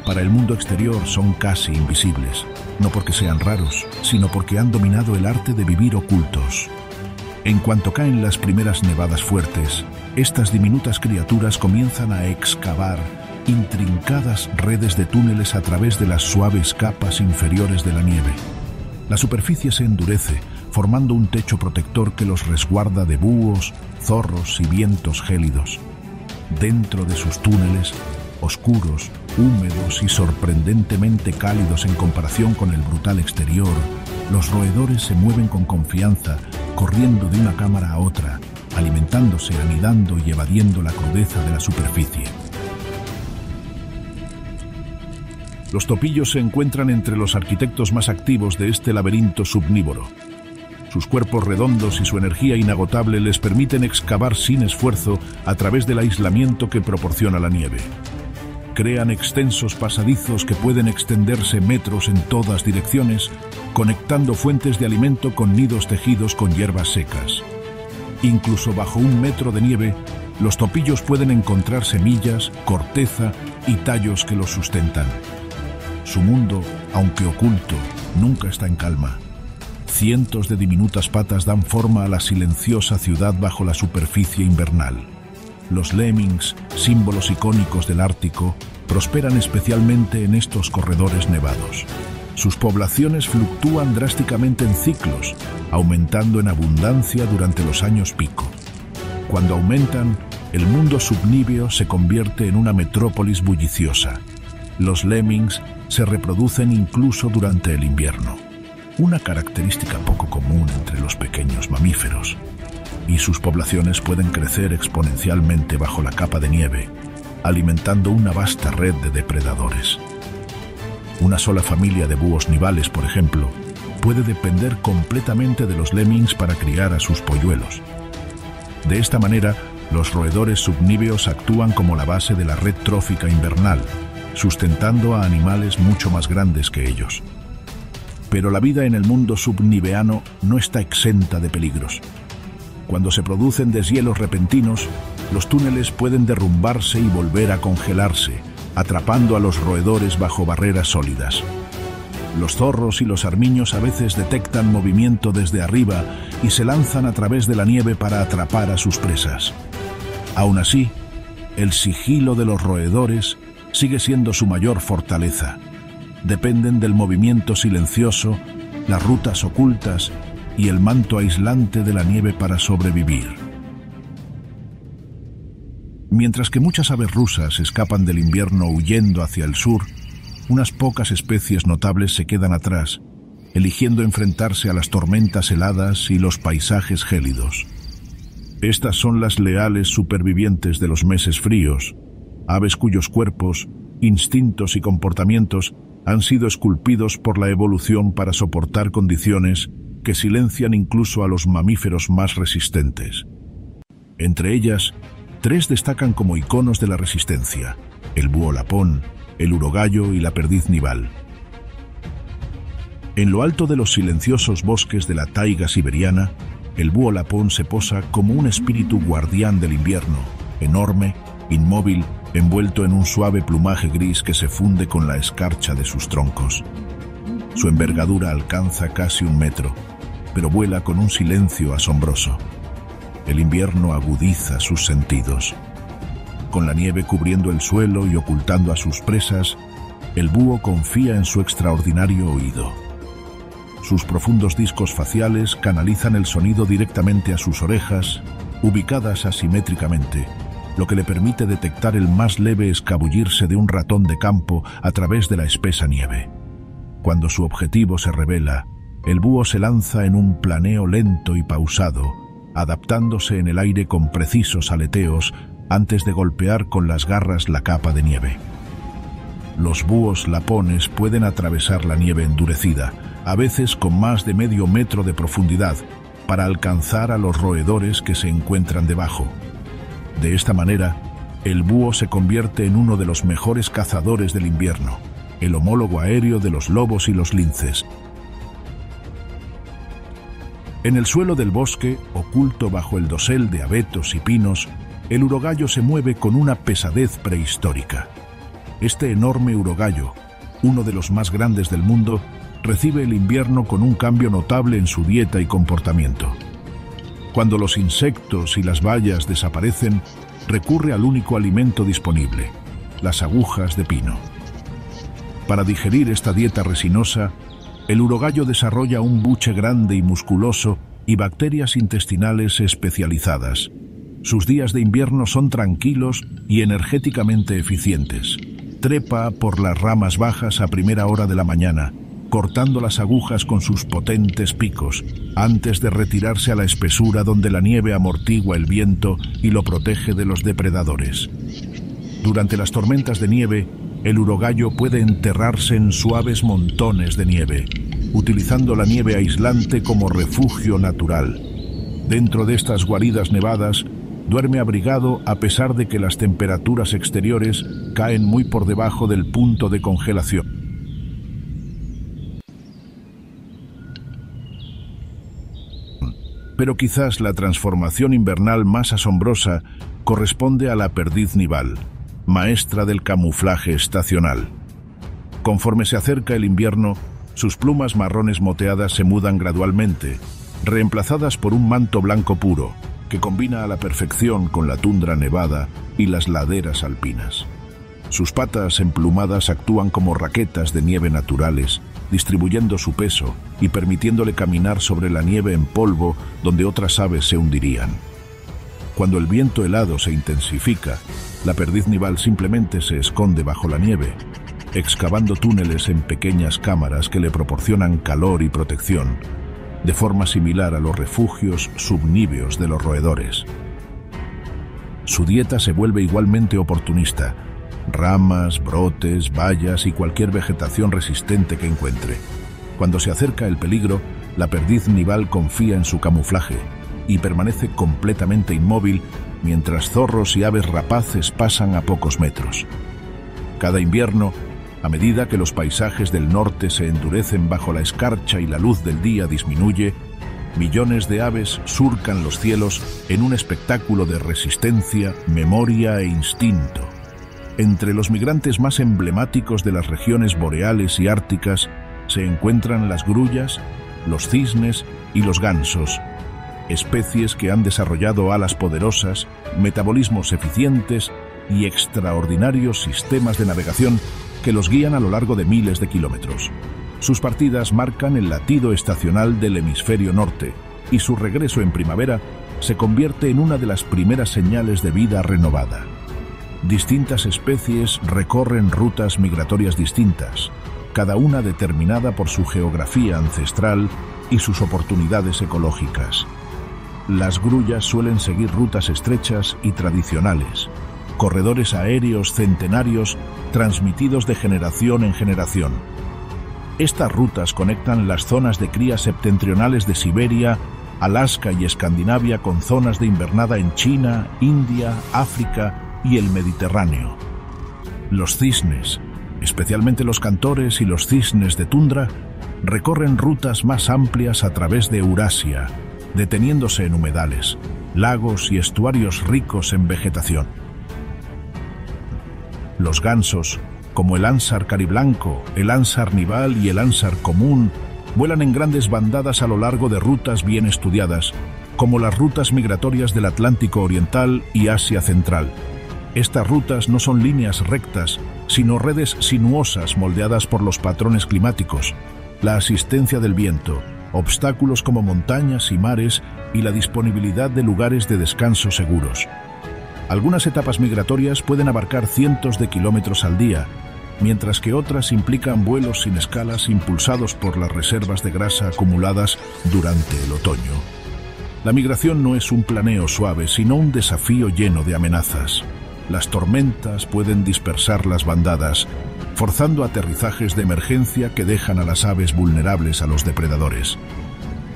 Para el mundo exterior son casi invisibles, no porque sean raros, sino porque han dominado el arte de vivir ocultos. En cuanto caen las primeras nevadas fuertes, estas diminutas criaturas comienzan a excavar intrincadas redes de túneles a través de las suaves capas inferiores de la nieve. La superficie se endurece, formando un techo protector que los resguarda de búhos, zorros y vientos gélidos. Dentro de sus túneles, oscuros, húmedos y sorprendentemente cálidos en comparación con el brutal exterior, los roedores se mueven con confianza, corriendo de una cámara a otra, alimentándose, anidando y evadiendo la crudeza de la superficie. Los topillos se encuentran entre los arquitectos más activos de este laberinto subnívoro. Sus cuerpos redondos y su energía inagotable les permiten excavar sin esfuerzo a través del aislamiento que proporciona la nieve. Crean extensos pasadizos que pueden extenderse metros en todas direcciones, conectando fuentes de alimento con nidos tejidos con hierbas secas. Incluso bajo 1 metro de nieve, los topillos pueden encontrar semillas, corteza y tallos que los sustentan. Su mundo, aunque oculto, nunca está en calma. Cientos de diminutas patas dan forma a la silenciosa ciudad bajo la superficie invernal. Los lemmings, símbolos icónicos del Ártico, prosperan especialmente en estos corredores nevados. Sus poblaciones fluctúan drásticamente en ciclos, aumentando en abundancia durante los años pico. Cuando aumentan, el mundo subníveo se convierte en una metrópolis bulliciosa. Los lemmings se reproducen incluso durante el invierno, una característica poco común entre los pequeños mamíferos, y sus poblaciones pueden crecer exponencialmente bajo la capa de nieve, alimentando una vasta red de depredadores. Una sola familia de búhos nivales, por ejemplo, puede depender completamente de los lemmings para criar a sus polluelos. De esta manera, los roedores subníveos actúan como la base de la red trófica invernal, sustentando a animales mucho más grandes que ellos. Pero la vida en el mundo subniveano no está exenta de peligros. Cuando se producen deshielos repentinos, los túneles pueden derrumbarse y volver a congelarse, atrapando a los roedores bajo barreras sólidas. Los zorros y los armiños a veces detectan movimiento desde arriba y se lanzan a través de la nieve para atrapar a sus presas. Aún así, el sigilo de los roedores sigue siendo su mayor fortaleza. Dependen del movimiento silencioso, las rutas ocultas y el manto aislante de la nieve para sobrevivir. Mientras que muchas aves rusas escapan del invierno huyendo hacia el sur, unas pocas especies notables se quedan atrás, eligiendo enfrentarse a las tormentas heladas y los paisajes gélidos. Estas son las leales supervivientes de los meses fríos, aves cuyos cuerpos, instintos y comportamientos han sido esculpidos por la evolución para soportar condiciones que silencian incluso a los mamíferos más resistentes. Entre ellas, 3 destacan como iconos de la resistencia: el búho lapón, el urogallo y la perdiz nival. En lo alto de los silenciosos bosques de la taiga siberiana, el búho lapón se posa como un espíritu guardián del invierno, enorme, inmóvil, envuelto en un suave plumaje gris que se funde con la escarcha de sus troncos. Su envergadura alcanza casi 1 metro, pero vuela con un silencio asombroso. El invierno agudiza sus sentidos. Con la nieve cubriendo el suelo y ocultando a sus presas, el búho confía en su extraordinario oído. Sus profundos discos faciales canalizan el sonido directamente a sus orejas, ubicadas asimétricamente, lo que le permite detectar el más leve escabullirse de un ratón de campo a través de la espesa nieve. Cuando su objetivo se revela, el búho se lanza en un planeo lento y pausado, adaptándose en el aire con precisos aleteos antes de golpear con las garras la capa de nieve. Los búhos lapones pueden atravesar la nieve endurecida, a veces con más de medio metro de profundidad, para alcanzar a los roedores que se encuentran debajo. De esta manera, el búho se convierte en uno de los mejores cazadores del invierno, el homólogo aéreo de los lobos y los linces. En el suelo del bosque, oculto bajo el dosel de abetos y pinos, el urogallo se mueve con una pesadez prehistórica. Este enorme urogallo, uno de los más grandes del mundo, recibe el invierno con un cambio notable en su dieta y comportamiento. Cuando los insectos y las bayas desaparecen, recurre al único alimento disponible, las agujas de pino. Para digerir esta dieta resinosa, el urogallo desarrolla un buche grande y musculoso y bacterias intestinales especializadas. Sus días de invierno son tranquilos y energéticamente eficientes. Trepa por las ramas bajas a primera hora de la mañana, cortando las agujas con sus potentes picos, antes de retirarse a la espesura donde la nieve amortigua el viento y lo protege de los depredadores. Durante las tormentas de nieve, el urogallo puede enterrarse en suaves montones de nieve, utilizando la nieve aislante como refugio natural. Dentro de estas guaridas nevadas, duerme abrigado a pesar de que las temperaturas exteriores caen muy por debajo del punto de congelación. Pero quizás la transformación invernal más asombrosa corresponde a la perdiz nival, maestra del camuflaje estacional. Conforme se acerca el invierno, sus plumas marrones moteadas se mudan gradualmente, reemplazadas por un manto blanco puro, que combina a la perfección con la tundra nevada y las laderas alpinas. Sus patas emplumadas actúan como raquetas de nieve naturales, distribuyendo su peso y permitiéndole caminar sobre la nieve en polvo donde otras aves se hundirían. Cuando el viento helado se intensifica, la perdiz nival simplemente se esconde bajo la nieve, excavando túneles en pequeñas cámaras que le proporcionan calor y protección, de forma similar a los refugios subníveos de los roedores. Su dieta se vuelve igualmente oportunista: ramas, brotes, bayas y cualquier vegetación resistente que encuentre. Cuando se acerca el peligro, la perdiz nival confía en su camuflaje y permanece completamente inmóvil mientras zorros y aves rapaces pasan a pocos metros. Cada invierno, a medida que los paisajes del norte se endurecen bajo la escarcha y la luz del día disminuye, millones de aves surcan los cielos en un espectáculo de resistencia, memoria e instinto. Entre los migrantes más emblemáticos de las regiones boreales y árticas se encuentran las grullas, los cisnes y los gansos, especies que han desarrollado alas poderosas, metabolismos eficientes y extraordinarios sistemas de navegación que los guían a lo largo de miles de kilómetros. Sus partidas marcan el latido estacional del hemisferio norte y su regreso en primavera se convierte en una de las primeras señales de vida renovada. Distintas especies recorren rutas migratorias distintas, cada una determinada por su geografía ancestral y sus oportunidades ecológicas. Las grullas suelen seguir rutas estrechas y tradicionales, corredores aéreos centenarios transmitidos de generación en generación. Estas rutas conectan las zonas de cría septentrionales de Siberia, Alaska y Escandinavia con zonas de invernada en China, India, África y el Mediterráneo. Los cisnes, especialmente los cantores y los cisnes de tundra, recorren rutas más amplias a través de Eurasia, deteniéndose en humedales, lagos y estuarios ricos en vegetación. Los gansos, como el ánsar cariblanco, el ánsar nival y el ánsar común, vuelan en grandes bandadas a lo largo de rutas bien estudiadas, como las rutas migratorias del Atlántico Oriental y Asia Central. Estas rutas no son líneas rectas, sino redes sinuosas moldeadas por los patrones climáticos, la asistencia del viento, obstáculos como montañas y mares y la disponibilidad de lugares de descanso seguros. Algunas etapas migratorias pueden abarcar cientos de kilómetros al día, mientras que otras implican vuelos sin escalas impulsados por las reservas de grasa acumuladas durante el otoño. La migración no es un planeo suave, sino un desafío lleno de amenazas. Las tormentas pueden dispersar las bandadas, forzando aterrizajes de emergencia que dejan a las aves vulnerables a los depredadores.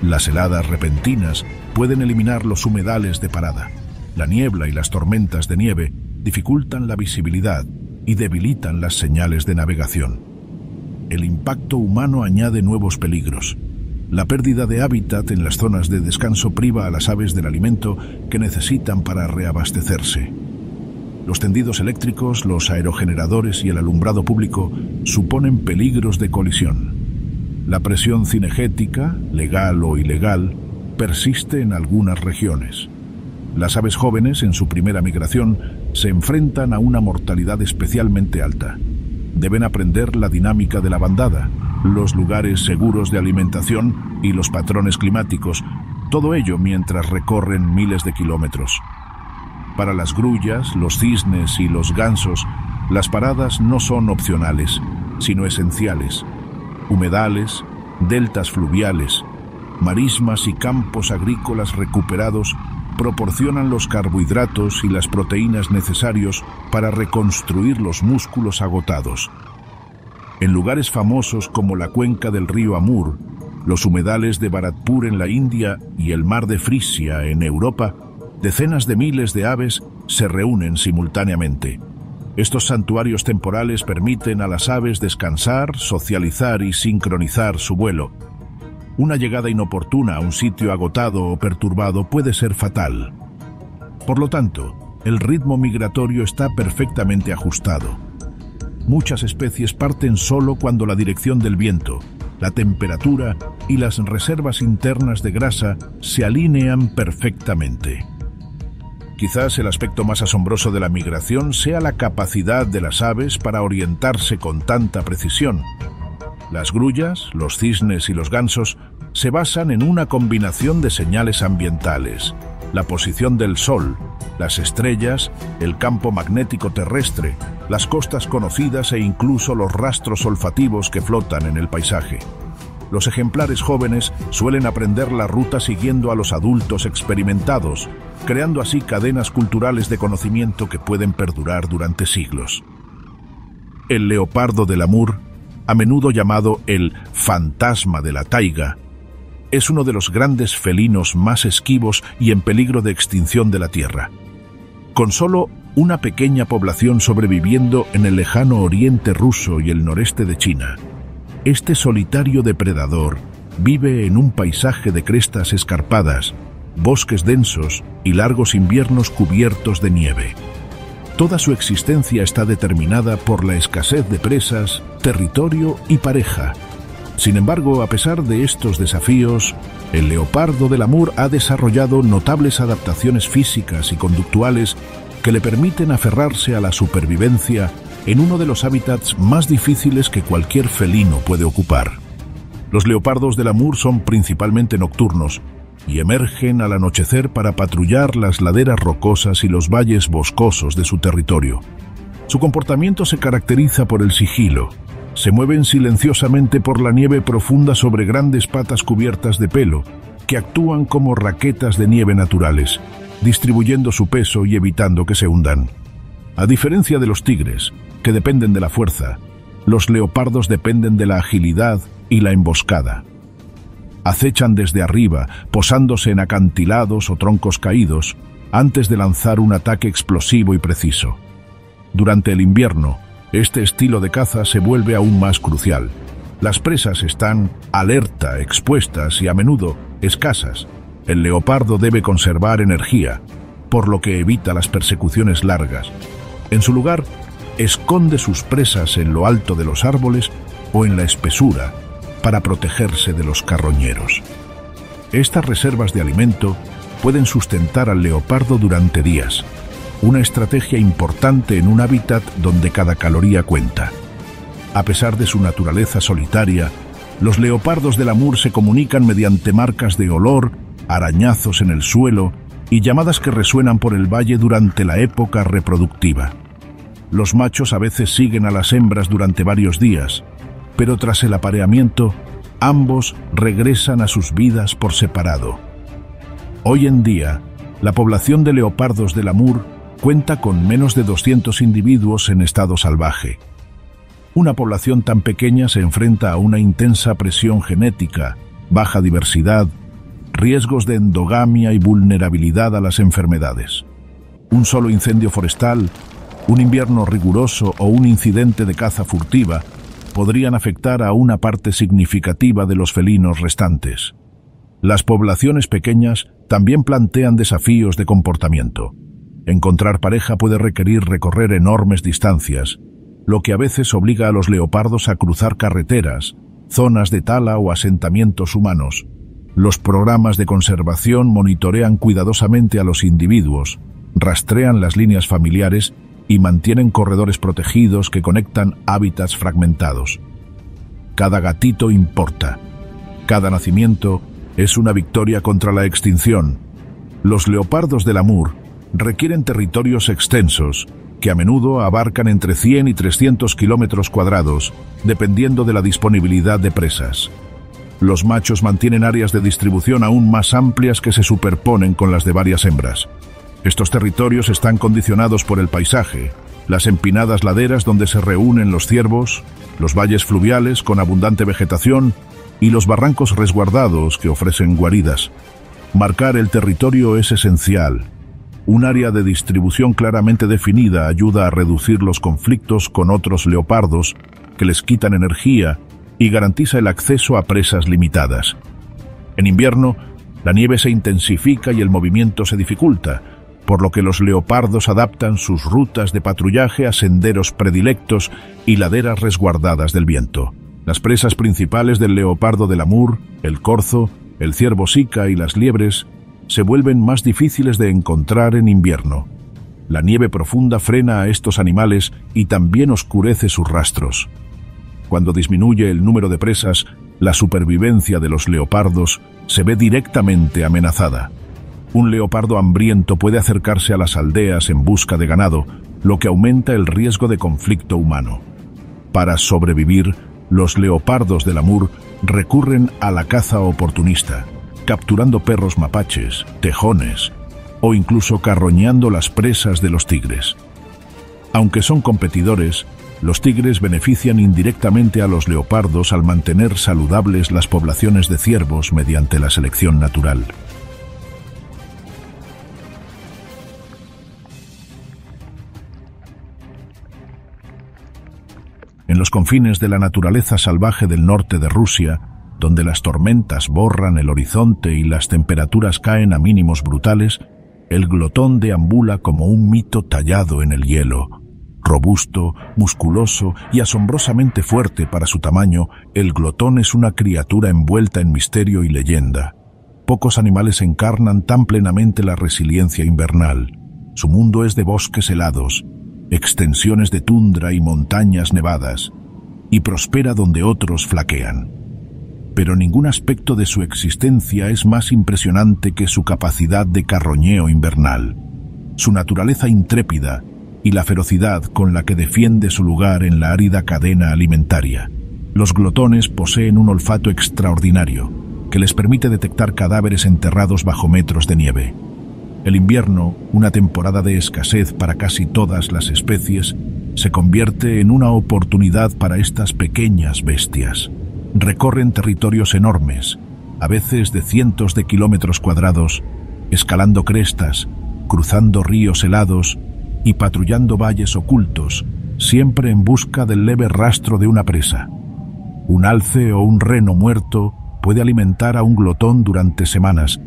Las heladas repentinas pueden eliminar los humedales de parada. La niebla y las tormentas de nieve dificultan la visibilidad y debilitan las señales de navegación. El impacto humano añade nuevos peligros. La pérdida de hábitat en las zonas de descanso priva a las aves del alimento que necesitan para reabastecerse. Los tendidos eléctricos, los aerogeneradores y el alumbrado público suponen peligros de colisión. La presión cinegética, legal o ilegal, persiste en algunas regiones. Las aves jóvenes, en su primera migración, se enfrentan a una mortalidad especialmente alta. Deben aprender la dinámica de la bandada, los lugares seguros de alimentación y los patrones climáticos, todo ello mientras recorren miles de kilómetros. Para las grullas, los cisnes y los gansos, las paradas no son opcionales, sino esenciales. Humedales, deltas fluviales, marismas y campos agrícolas recuperados proporcionan los carbohidratos y las proteínas necesarios para reconstruir los músculos agotados. En lugares famosos como la cuenca del río Amur, los humedales de Bharatpur en la India y el mar de Frisia en Europa, decenas de miles de aves se reúnen simultáneamente. Estos santuarios temporales permiten a las aves descansar, socializar y sincronizar su vuelo. Una llegada inoportuna a un sitio agotado o perturbado puede ser fatal. Por lo tanto, el ritmo migratorio está perfectamente ajustado. Muchas especies parten solo cuando la dirección del viento, la temperatura y las reservas internas de grasa se alinean perfectamente. Quizás el aspecto más asombroso de la migración sea la capacidad de las aves para orientarse con tanta precisión. Las grullas, los cisnes y los gansos se basan en una combinación de señales ambientales: la posición del sol, las estrellas, el campo magnético terrestre, las costas conocidas e incluso los rastros olfativos que flotan en el paisaje. Los ejemplares jóvenes suelen aprender la ruta siguiendo a los adultos experimentados, creando así cadenas culturales de conocimiento que pueden perdurar durante siglos. El leopardo del Amur, a menudo llamado el fantasma de la taiga, es uno de los grandes felinos más esquivos y en peligro de extinción de la Tierra. Con solo una pequeña población sobreviviendo en el lejano oriente ruso y el noreste de China, este solitario depredador vive en un paisaje de crestas escarpadas, bosques densos y largos inviernos cubiertos de nieve. Toda su existencia está determinada por la escasez de presas, territorio y pareja. Sin embargo, a pesar de estos desafíos, el leopardo del Amur ha desarrollado notables adaptaciones físicas y conductuales que le permiten aferrarse a la supervivencia en uno de los hábitats más difíciles que cualquier felino puede ocupar. Los leopardos del Amur son principalmente nocturnos y emergen al anochecer para patrullar las laderas rocosas y los valles boscosos de su territorio. Su comportamiento se caracteriza por el sigilo. Se mueven silenciosamente por la nieve profunda sobre grandes patas cubiertas de pelo, que actúan como raquetas de nieve naturales, distribuyendo su peso y evitando que se hundan. A diferencia de los tigres, que dependen de la fuerza, los leopardos dependen de la agilidad y la emboscada. Acechan desde arriba, posándose en acantilados o troncos caídos, antes de lanzar un ataque explosivo y preciso. Durante el invierno, este estilo de caza se vuelve aún más crucial. Las presas están alerta, expuestas y a menudo escasas. El leopardo debe conservar energía, por lo que evita las persecuciones largas. En su lugar, esconde sus presas en lo alto de los árboles o en la espesura para protegerse de los carroñeros. Estas reservas de alimento pueden sustentar al leopardo durante días, una estrategia importante en un hábitat donde cada caloría cuenta. A pesar de su naturaleza solitaria, los leopardos del Amur se comunican mediante marcas de olor, arañazos en el suelo y llamadas que resuenan por el valle durante la época reproductiva. Los machos a veces siguen a las hembras durante varios días, pero tras el apareamiento, ambos regresan a sus vidas por separado. Hoy en día, la población de leopardos del Amur cuenta con menos de 200 individuos en estado salvaje. Una población tan pequeña se enfrenta a una intensa presión genética, baja diversidad, riesgos de endogamia y vulnerabilidad a las enfermedades. Un solo incendio forestal, un invierno riguroso o un incidente de caza furtiva podrían afectar a una parte significativa de los felinos restantes. Las poblaciones pequeñas también plantean desafíos de comportamiento. Encontrar pareja puede requerir recorrer enormes distancias, lo que a veces obliga a los leopardos a cruzar carreteras, zonas de tala o asentamientos humanos. Los programas de conservación monitorean cuidadosamente a los individuos, rastrean las líneas familiares y mantienen corredores protegidos que conectan hábitats fragmentados. Cada gatito importa. Cada nacimiento es una victoria contra la extinción. Los leopardos del Amur requieren territorios extensos que a menudo abarcan entre 100 y 300 kilómetros cuadrados, dependiendo de la disponibilidad de presas. Los machos mantienen áreas de distribución aún más amplias que se superponen con las de varias hembras. Estos territorios están condicionados por el paisaje, las empinadas laderas donde se reúnen los ciervos, los valles fluviales con abundante vegetación y los barrancos resguardados que ofrecen guaridas. Marcar el territorio es esencial. Un área de distribución claramente definida ayuda a reducir los conflictos con otros leopardos que les quitan energía y garantiza el acceso a presas limitadas. En invierno, la nieve se intensifica y el movimiento se dificulta, por lo que los leopardos adaptan sus rutas de patrullaje a senderos predilectos y laderas resguardadas del viento. Las presas principales del leopardo del Amur, el corzo, el ciervo sica y las liebres, se vuelven más difíciles de encontrar en invierno. La nieve profunda frena a estos animales y también oscurece sus rastros. Cuando disminuye el número de presas, la supervivencia de los leopardos se ve directamente amenazada. Un leopardo hambriento puede acercarse a las aldeas en busca de ganado, lo que aumenta el riesgo de conflicto humano. Para sobrevivir, los leopardos del Amur recurren a la caza oportunista, capturando perros mapaches, tejones o incluso carroñando las presas de los tigres. Aunque son competidores, los tigres benefician indirectamente a los leopardos al mantener saludables las poblaciones de ciervos mediante la selección natural. En los confines de la naturaleza salvaje del norte de Rusia, donde las tormentas borran el horizonte y las temperaturas caen a mínimos brutales, el glotón deambula como un mito tallado en el hielo. Robusto, musculoso y asombrosamente fuerte para su tamaño, el glotón es una criatura envuelta en misterio y leyenda. Pocos animales encarnan tan plenamente la resiliencia invernal. Su mundo es de bosques helados, extensiones de tundra y montañas nevadas, y prospera donde otros flaquean. Pero ningún aspecto de su existencia es más impresionante que su capacidad de carroñeo invernal, su naturaleza intrépida y la ferocidad con la que defiende su lugar en la árida cadena alimentaria. Los glotones poseen un olfato extraordinario que les permite detectar cadáveres enterrados bajo metros de nieve. El invierno, una temporada de escasez para casi todas las especies, se convierte en una oportunidad para estas pequeñas bestias. Recorren territorios enormes, a veces de cientos de kilómetros cuadrados, escalando crestas, cruzando ríos helados y patrullando valles ocultos, siempre en busca del leve rastro de una presa. Un alce o un reno muerto puede alimentar a un glotón durante semanas,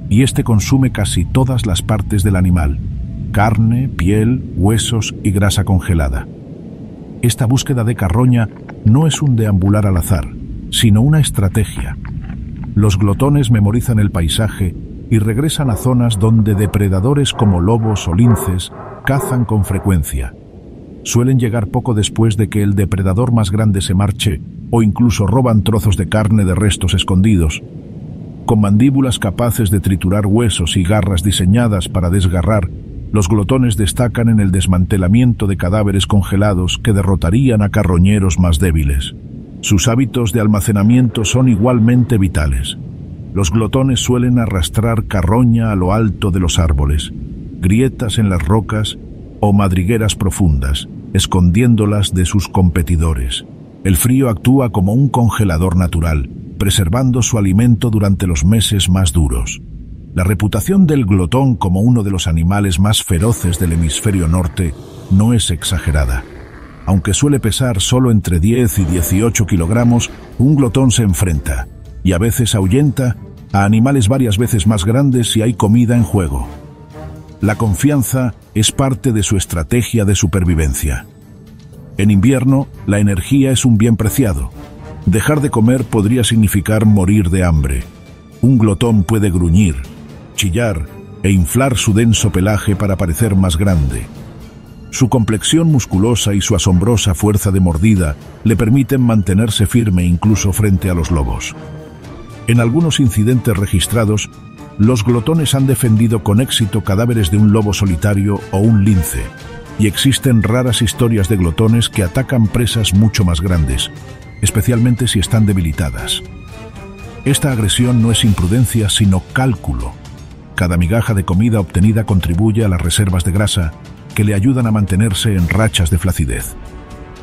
y este consume casi todas las partes del animal: carne, piel, huesos y grasa congelada. Esta búsqueda de carroña no es un deambular al azar, sino una estrategia. Los glotones memorizan el paisaje y regresan a zonas donde depredadores como lobos o linces cazan con frecuencia. Suelen llegar poco después de que el depredador más grande se marche, o incluso roban trozos de carne de restos escondidos. Con mandíbulas capaces de triturar huesos y garras diseñadas para desgarrar, los glotones destacan en el desmantelamiento de cadáveres congelados que derrotarían a carroñeros más débiles. Sus hábitos de almacenamiento son igualmente vitales. Los glotones suelen arrastrar carroña a lo alto de los árboles, grietas en las rocas o madrigueras profundas, escondiéndolas de sus competidores. El frío actúa como un congelador natural, preservando su alimento durante los meses más duros. La reputación del glotón como uno de los animales más feroces del hemisferio norte no es exagerada. Aunque suele pesar solo entre 10 y 18 kilogramos, un glotón se enfrenta, y a veces ahuyenta, a animales varias veces más grandes si hay comida en juego. La confianza es parte de su estrategia de supervivencia. En invierno, la energía es un bien preciado. Dejar de comer podría significar morir de hambre. Un glotón puede gruñir, chillar e inflar su denso pelaje para parecer más grande. Su complexión musculosa y su asombrosa fuerza de mordida le permiten mantenerse firme incluso frente a los lobos. En algunos incidentes registrados, los glotones han defendido con éxito cadáveres de un lobo solitario o un lince, y existen raras historias de glotones que atacan presas mucho más grandes, especialmente si están debilitadas. Esta agresión no es imprudencia, sino cálculo. Cada migaja de comida obtenida contribuye a las reservas de grasa, que le ayudan a mantenerse en rachas de flacidez.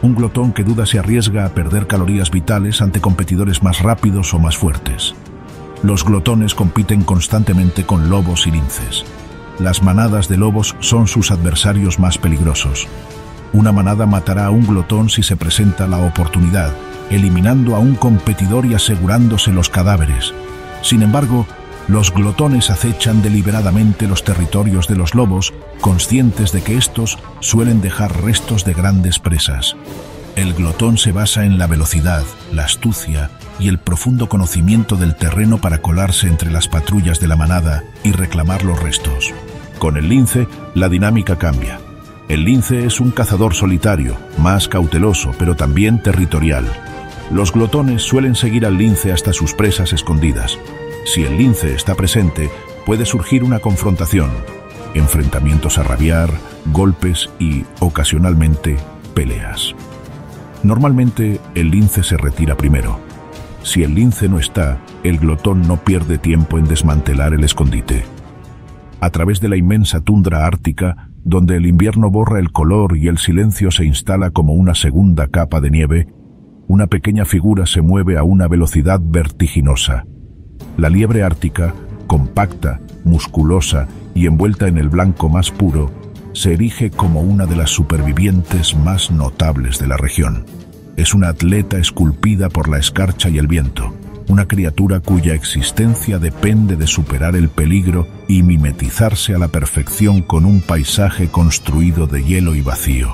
Un glotón que duda se arriesga a perder calorías vitales ante competidores más rápidos o más fuertes. Los glotones compiten constantemente con lobos y linces. Las manadas de lobos son sus adversarios más peligrosos. Una manada matará a un glotón si se presenta la oportunidad, eliminando a un competidor y asegurándose los cadáveres. Sin embargo, los glotones acechan deliberadamente los territorios de los lobos, conscientes de que estos suelen dejar restos de grandes presas. El glotón se basa en la velocidad, la astucia y el profundo conocimiento del terreno para colarse entre las patrullas de la manada y reclamar los restos. Con el lince, la dinámica cambia. El lince es un cazador solitario, más cauteloso, pero también territorial. Los glotones suelen seguir al lince hasta sus presas escondidas. Si el lince está presente, puede surgir una confrontación, enfrentamientos a rabiar, golpes y, ocasionalmente, peleas. Normalmente, el lince se retira primero. Si el lince no está, el glotón no pierde tiempo en desmantelar el escondite. A través de la inmensa tundra ártica, donde el invierno borra el color y el silencio se instala como una segunda capa de nieve, una pequeña figura se mueve a una velocidad vertiginosa. La liebre ártica, compacta, musculosa y envuelta en el blanco más puro, se erige como una de las supervivientes más notables de la región. Es una atleta esculpida por la escarcha y el viento, una criatura cuya existencia depende de superar el peligro y mimetizarse a la perfección con un paisaje construido de hielo y vacío.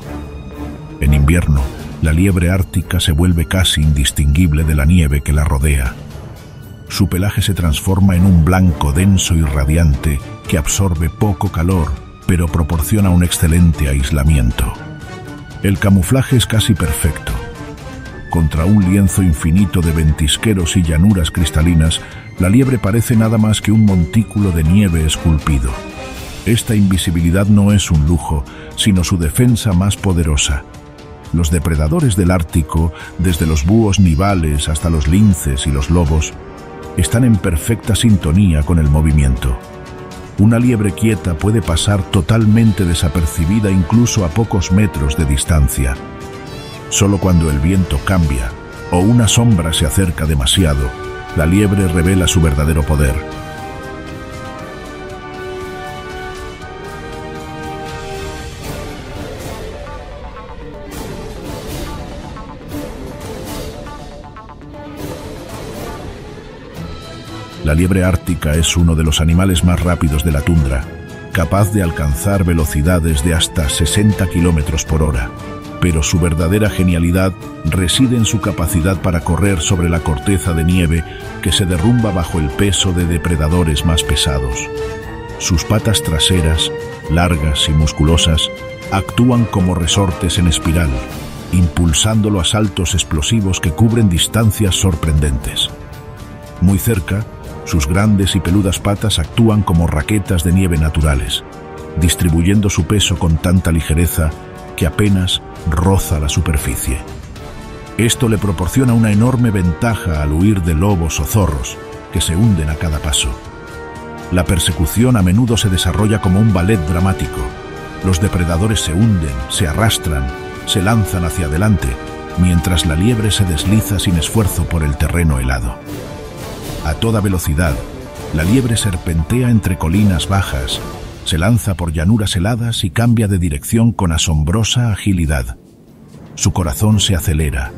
En invierno, la liebre ártica se vuelve casi indistinguible de la nieve que la rodea. Su pelaje se transforma en un blanco denso y radiante que absorbe poco calor, pero proporciona un excelente aislamiento. El camuflaje es casi perfecto. Contra un lienzo infinito de ventisqueros y llanuras cristalinas, la liebre parece nada más que un montículo de nieve esculpido. Esta invisibilidad no es un lujo, sino su defensa más poderosa. Los depredadores del Ártico, desde los búhos nivales hasta los linces y los lobos, están en perfecta sintonía con el movimiento. Una liebre quieta puede pasar totalmente desapercibida incluso a pocos metros de distancia. Solo cuando el viento cambia o una sombra se acerca demasiado, la liebre revela su verdadero poder. La liebre ártica es uno de los animales más rápidos de la tundra, capaz de alcanzar velocidades de hasta 60 kilómetros por hora. Pero su verdadera genialidad reside en su capacidad para correr sobre la corteza de nieve que se derrumba bajo el peso de depredadores más pesados. Sus patas traseras, largas y musculosas, actúan como resortes en espiral, impulsándolo a saltos explosivos que cubren distancias sorprendentes. Muy cerca, sus grandes y peludas patas actúan como raquetas de nieve naturales, distribuyendo su peso con tanta ligereza que apenas roza la superficie. Esto le proporciona una enorme ventaja al huir de lobos o zorros, que se hunden a cada paso. La persecución a menudo se desarrolla como un ballet dramático. Los depredadores se hunden, se arrastran, se lanzan hacia adelante, mientras la liebre se desliza sin esfuerzo por el terreno helado. A toda velocidad, La liebre serpentea entre colinas bajas, se lanza por llanuras heladas y cambia de dirección con asombrosa agilidad. Su corazón se acelera,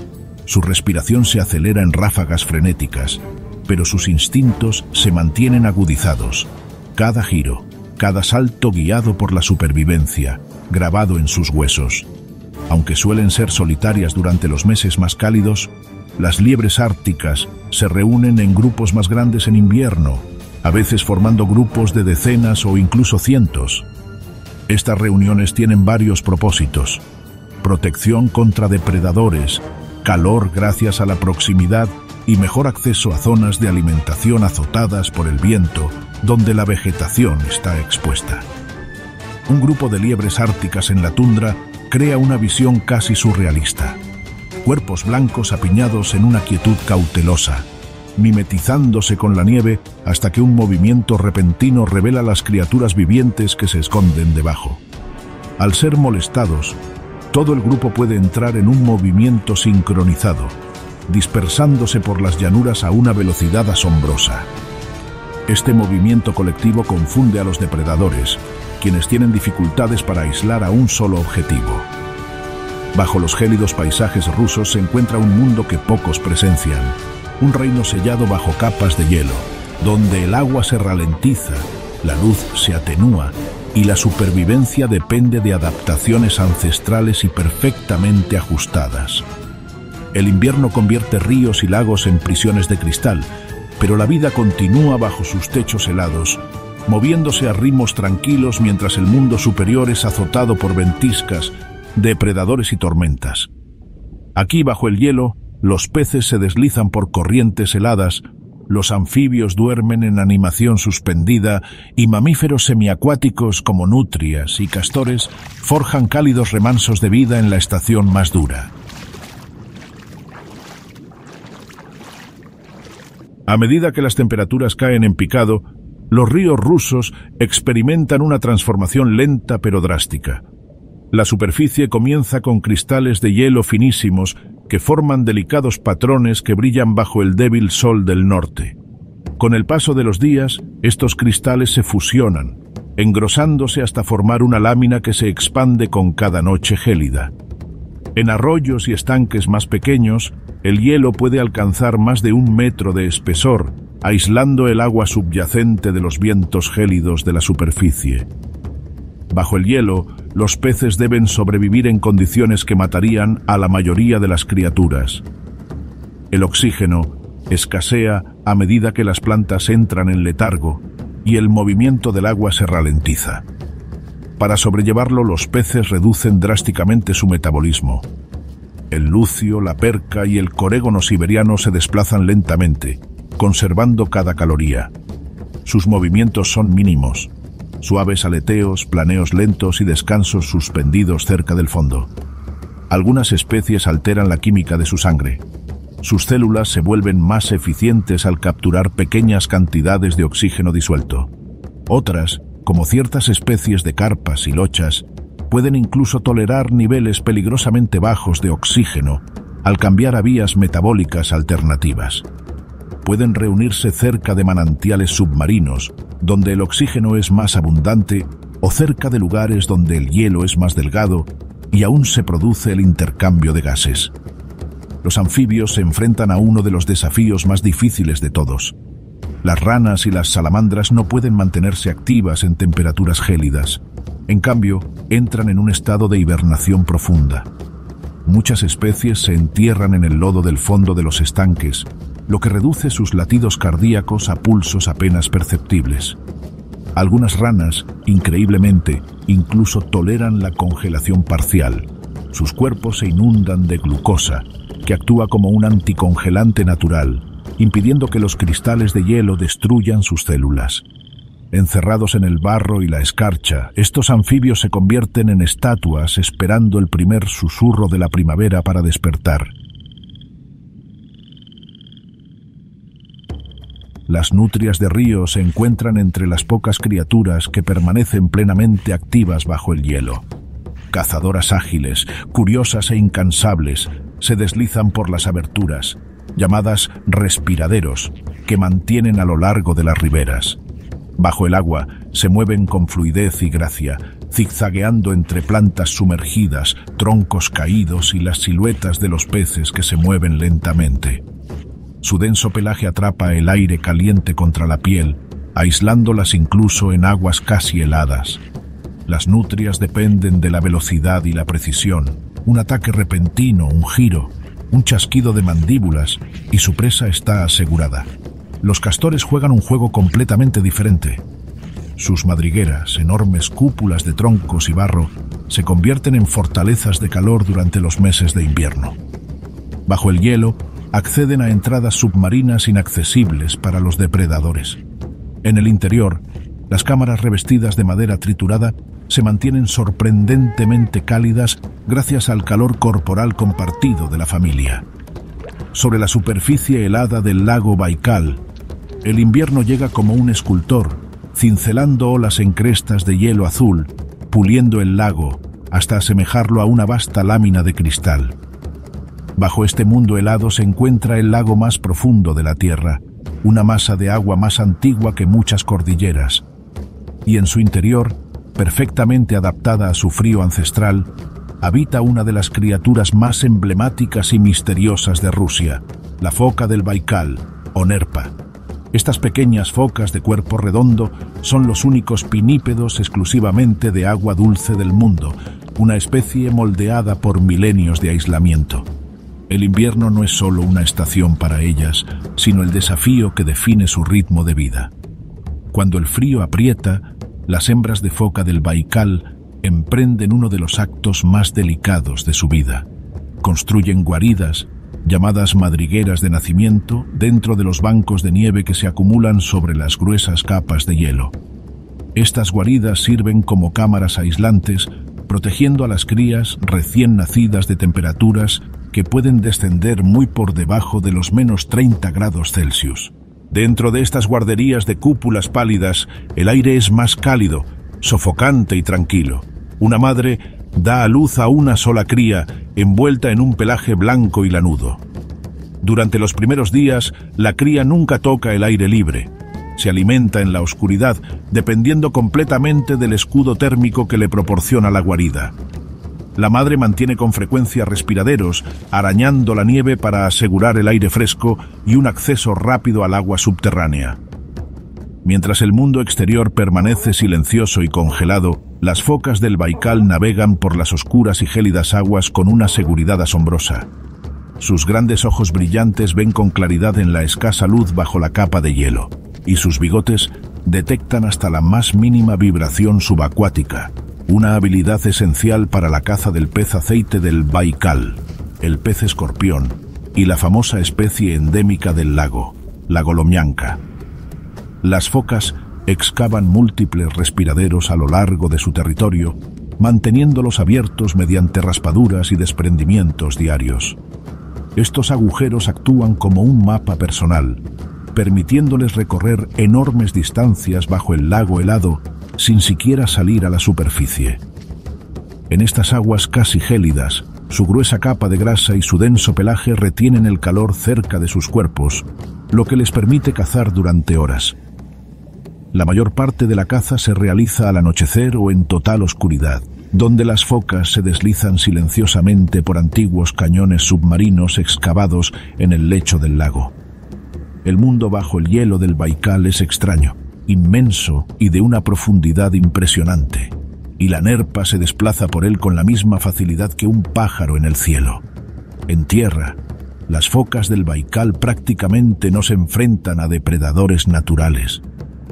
su respiración se acelera en ráfagas frenéticas, pero sus instintos se mantienen agudizados. Cada giro, cada salto guiado por la supervivencia, grabado en sus huesos. Aunque suelen ser solitarias durante los meses más cálidos, las liebres árticas se reúnen en grupos más grandes en invierno, a veces formando grupos de decenas o incluso cientos. Estas reuniones tienen varios propósitos: protección contra depredadores, calor gracias a la proximidad y mejor acceso a zonas de alimentación azotadas por el viento, donde la vegetación está expuesta. Un grupo de liebres árticas en la tundra crea una visión casi surrealista. Cuerpos blancos apiñados en una quietud cautelosa, mimetizándose con la nieve hasta que un movimiento repentino revela las criaturas vivientes que se esconden debajo. Al ser molestados, todo el grupo puede entrar en un movimiento sincronizado, dispersándose por las llanuras a una velocidad asombrosa. Este movimiento colectivo confunde a los depredadores, quienes tienen dificultades para aislar a un solo objetivo. Bajo los gélidos paisajes rusos se encuentra un mundo que pocos presencian, un reino sellado bajo capas de hielo, donde el agua se ralentiza, la luz se atenúa y la supervivencia depende de adaptaciones ancestrales y perfectamente ajustadas. El invierno convierte ríos y lagos en prisiones de cristal, pero la vida continúa bajo sus techos helados, moviéndose a ritmos tranquilos mientras el mundo superior es azotado por ventiscas, depredadores y tormentas. Aquí, bajo el hielo, los peces se deslizan por corrientes heladas, los anfibios duermen en animación suspendida y mamíferos semiacuáticos como nutrias y castores forjan cálidos remansos de vida en la estación más dura. A medida que las temperaturas caen en picado, los ríos rusos experimentan una transformación lenta pero drástica. La superficie comienza con cristales de hielo finísimos que forman delicados patrones que brillan bajo el débil sol del norte. Con el paso de los días, estos cristales se fusionan, engrosándose hasta formar una lámina que se expande con cada noche gélida. En arroyos y estanques más pequeños, el hielo puede alcanzar más de 1 metro de espesor, aislando el agua subyacente de los vientos gélidos de la superficie. Bajo el hielo, los peces deben sobrevivir en condiciones que matarían a la mayoría de las criaturas. El oxígeno escasea a medida que las plantas entran en letargo y el movimiento del agua se ralentiza. Para sobrellevarlo, los peces reducen drásticamente su metabolismo. El lucio, la perca y el corégono siberiano se desplazan lentamente, conservando cada caloría. Sus movimientos son mínimos, suaves aleteos, planeos lentos y descansos suspendidos cerca del fondo. Algunas especies alteran la química de su sangre. Sus células se vuelven más eficientes al capturar pequeñas cantidades de oxígeno disuelto. Otras, como ciertas especies de carpas y lochas, pueden incluso tolerar niveles peligrosamente bajos de oxígeno al cambiar a vías metabólicas alternativas. Pueden reunirse cerca de manantiales submarinos, donde el oxígeno es más abundante, o cerca de lugares donde el hielo es más delgado y aún se produce el intercambio de gases. Los anfibios se enfrentan a uno de los desafíos más difíciles de todos. Las ranas y las salamandras no pueden mantenerse activas en temperaturas gélidas. En cambio, entran en un estado de hibernación profunda. Muchas especies se entierran en el lodo del fondo de los estanques, lo que reduce sus latidos cardíacos a pulsos apenas perceptibles. Algunas ranas, increíblemente, incluso toleran la congelación parcial. Sus cuerpos se inundan de glucosa, que actúa como un anticongelante natural, impidiendo que los cristales de hielo destruyan sus células. Encerrados en el barro y la escarcha, estos anfibios se convierten en estatuas esperando el primer susurro de la primavera para despertar. Las nutrias de río se encuentran entre las pocas criaturas que permanecen plenamente activas bajo el hielo. Cazadoras ágiles, curiosas e incansables, se deslizan por las aberturas, llamadas respiraderos, que mantienen a lo largo de las riberas. Bajo el agua se mueven con fluidez y gracia, zigzagueando entre plantas sumergidas, troncos caídos y las siluetas de los peces que se mueven lentamente. Su denso pelaje atrapa el aire caliente contra la piel, aislándolas incluso en aguas casi heladas. Las nutrias dependen de la velocidad y la precisión. Un ataque repentino, un giro, un chasquido de mandíbulas y su presa está asegurada. Los castores juegan un juego completamente diferente. Sus madrigueras, enormes cúpulas de troncos y barro, se convierten en fortalezas de calor durante los meses de invierno. Bajo el hielo, acceden a entradas submarinas inaccesibles para los depredadores. En el interior, las cámaras revestidas de madera triturada se mantienen sorprendentemente cálidas gracias al calor corporal compartido de la familia. Sobre la superficie helada del lago Baikal, el invierno llega como un escultor, cincelando olas en crestas de hielo azul, puliendo el lago hasta asemejarlo a una vasta lámina de cristal. Bajo este mundo helado se encuentra el lago más profundo de la Tierra, una masa de agua más antigua que muchas cordilleras, y en su interior, perfectamente adaptada a su frío ancestral, habita una de las criaturas más emblemáticas y misteriosas de Rusia, la foca del Baikal, o Nerpa. Estas pequeñas focas de cuerpo redondo son los únicos pinípedos exclusivamente de agua dulce del mundo, una especie moldeada por milenios de aislamiento. El invierno no es solo una estación para ellas, sino el desafío que define su ritmo de vida. Cuando el frío aprieta, las hembras de foca del Baikal emprenden uno de los actos más delicados de su vida. Construyen guaridas, llamadas madrigueras de nacimiento, dentro de los bancos de nieve que se acumulan sobre las gruesas capas de hielo. Estas guaridas sirven como cámaras aislantes, protegiendo a las crías recién nacidas de temperaturas que pueden descender muy por debajo de los menos 30 grados Celsius. Dentro de estas guarderías de cúpulas pálidas, el aire es más cálido, sofocante y tranquilo. Una madre da a luz a una sola cría, envuelta en un pelaje blanco y lanudo. Durante los primeros días, la cría nunca toca el aire libre. Se alimenta en la oscuridad, dependiendo completamente del escudo térmico que le proporciona la guarida. La madre mantiene con frecuencia respiraderos, arañando la nieve para asegurar el aire fresco y un acceso rápido al agua subterránea. Mientras el mundo exterior permanece silencioso y congelado, las focas del Baikal navegan por las oscuras y gélidas aguas con una seguridad asombrosa. Sus grandes ojos brillantes ven con claridad en la escasa luz bajo la capa de hielo, y sus bigotes detectan hasta la más mínima vibración subacuática, una habilidad esencial para la caza del pez aceite del Baikal, el pez escorpión y la famosa especie endémica del lago, la golomianca. Las focas excavan múltiples respiraderos a lo largo de su territorio, manteniéndolos abiertos mediante raspaduras y desprendimientos diarios. Estos agujeros actúan como un mapa personal, permitiéndoles recorrer enormes distancias bajo el lago helado sin siquiera salir a la superficie. En estas aguas casi gélidas, su gruesa capa de grasa y su denso pelaje retienen el calor cerca de sus cuerpos, lo que les permite cazar durante horas. La mayor parte de la caza se realiza al anochecer o en total oscuridad, donde las focas se deslizan silenciosamente por antiguos cañones submarinos excavados en el lecho del lago. El mundo bajo el hielo del Baikal es extraño, inmenso y de una profundidad impresionante, y la nerpa se desplaza por él con la misma facilidad que un pájaro en el cielo. En tierra, las focas del Baikal prácticamente no se enfrentan a depredadores naturales,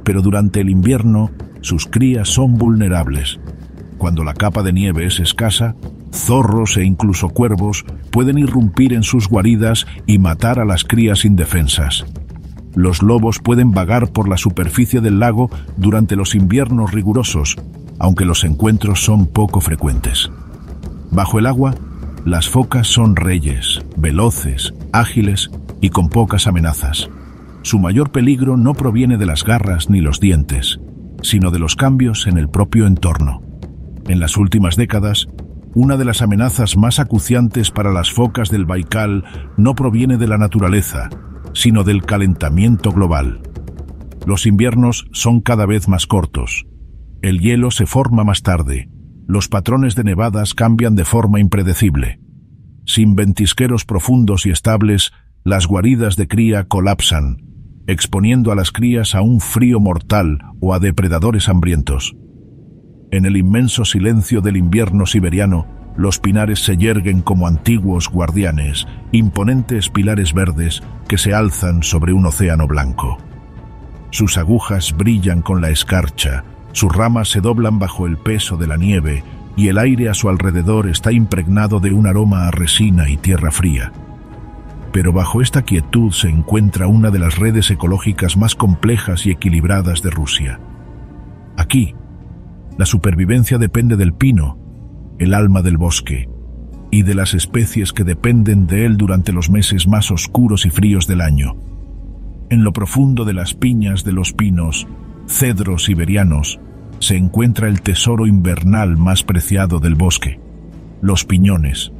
pero durante el invierno sus crías son vulnerables. Cuando la capa de nieve es escasa, zorros e incluso cuervos pueden irrumpir en sus guaridas y matar a las crías indefensas. Los lobos pueden vagar por la superficie del lago durante los inviernos rigurosos, aunque los encuentros son poco frecuentes. Bajo el agua, las focas son reyes, veloces, ágiles y con pocas amenazas. Su mayor peligro no proviene de las garras ni los dientes, sino de los cambios en el propio entorno. En las últimas décadas, una de las amenazas más acuciantes para las focas del Baikal no proviene de la naturaleza, sino del calentamiento global. Los inviernos son cada vez más cortos. El hielo se forma más tarde. Los patrones de nevadas cambian de forma impredecible. Sin ventisqueros profundos y estables, las guaridas de cría colapsan, exponiendo a las crías a un frío mortal o a depredadores hambrientos. En el inmenso silencio del invierno siberiano, los pinares se yerguen como antiguos guardianes, imponentes pilares verdes que se alzan sobre un océano blanco. Sus agujas brillan con la escarcha, sus ramas se doblan bajo el peso de la nieve y el aire a su alrededor está impregnado de un aroma a resina y tierra fría. Pero bajo esta quietud se encuentra una de las redes ecológicas más complejas y equilibradas de Rusia. Aquí, la supervivencia depende del pino, el alma del bosque, y de las especies que dependen de él durante los meses más oscuros y fríos del año. En lo profundo de las piñas de los pinos, cedros siberianos, se encuentra el tesoro invernal más preciado del bosque, los piñones.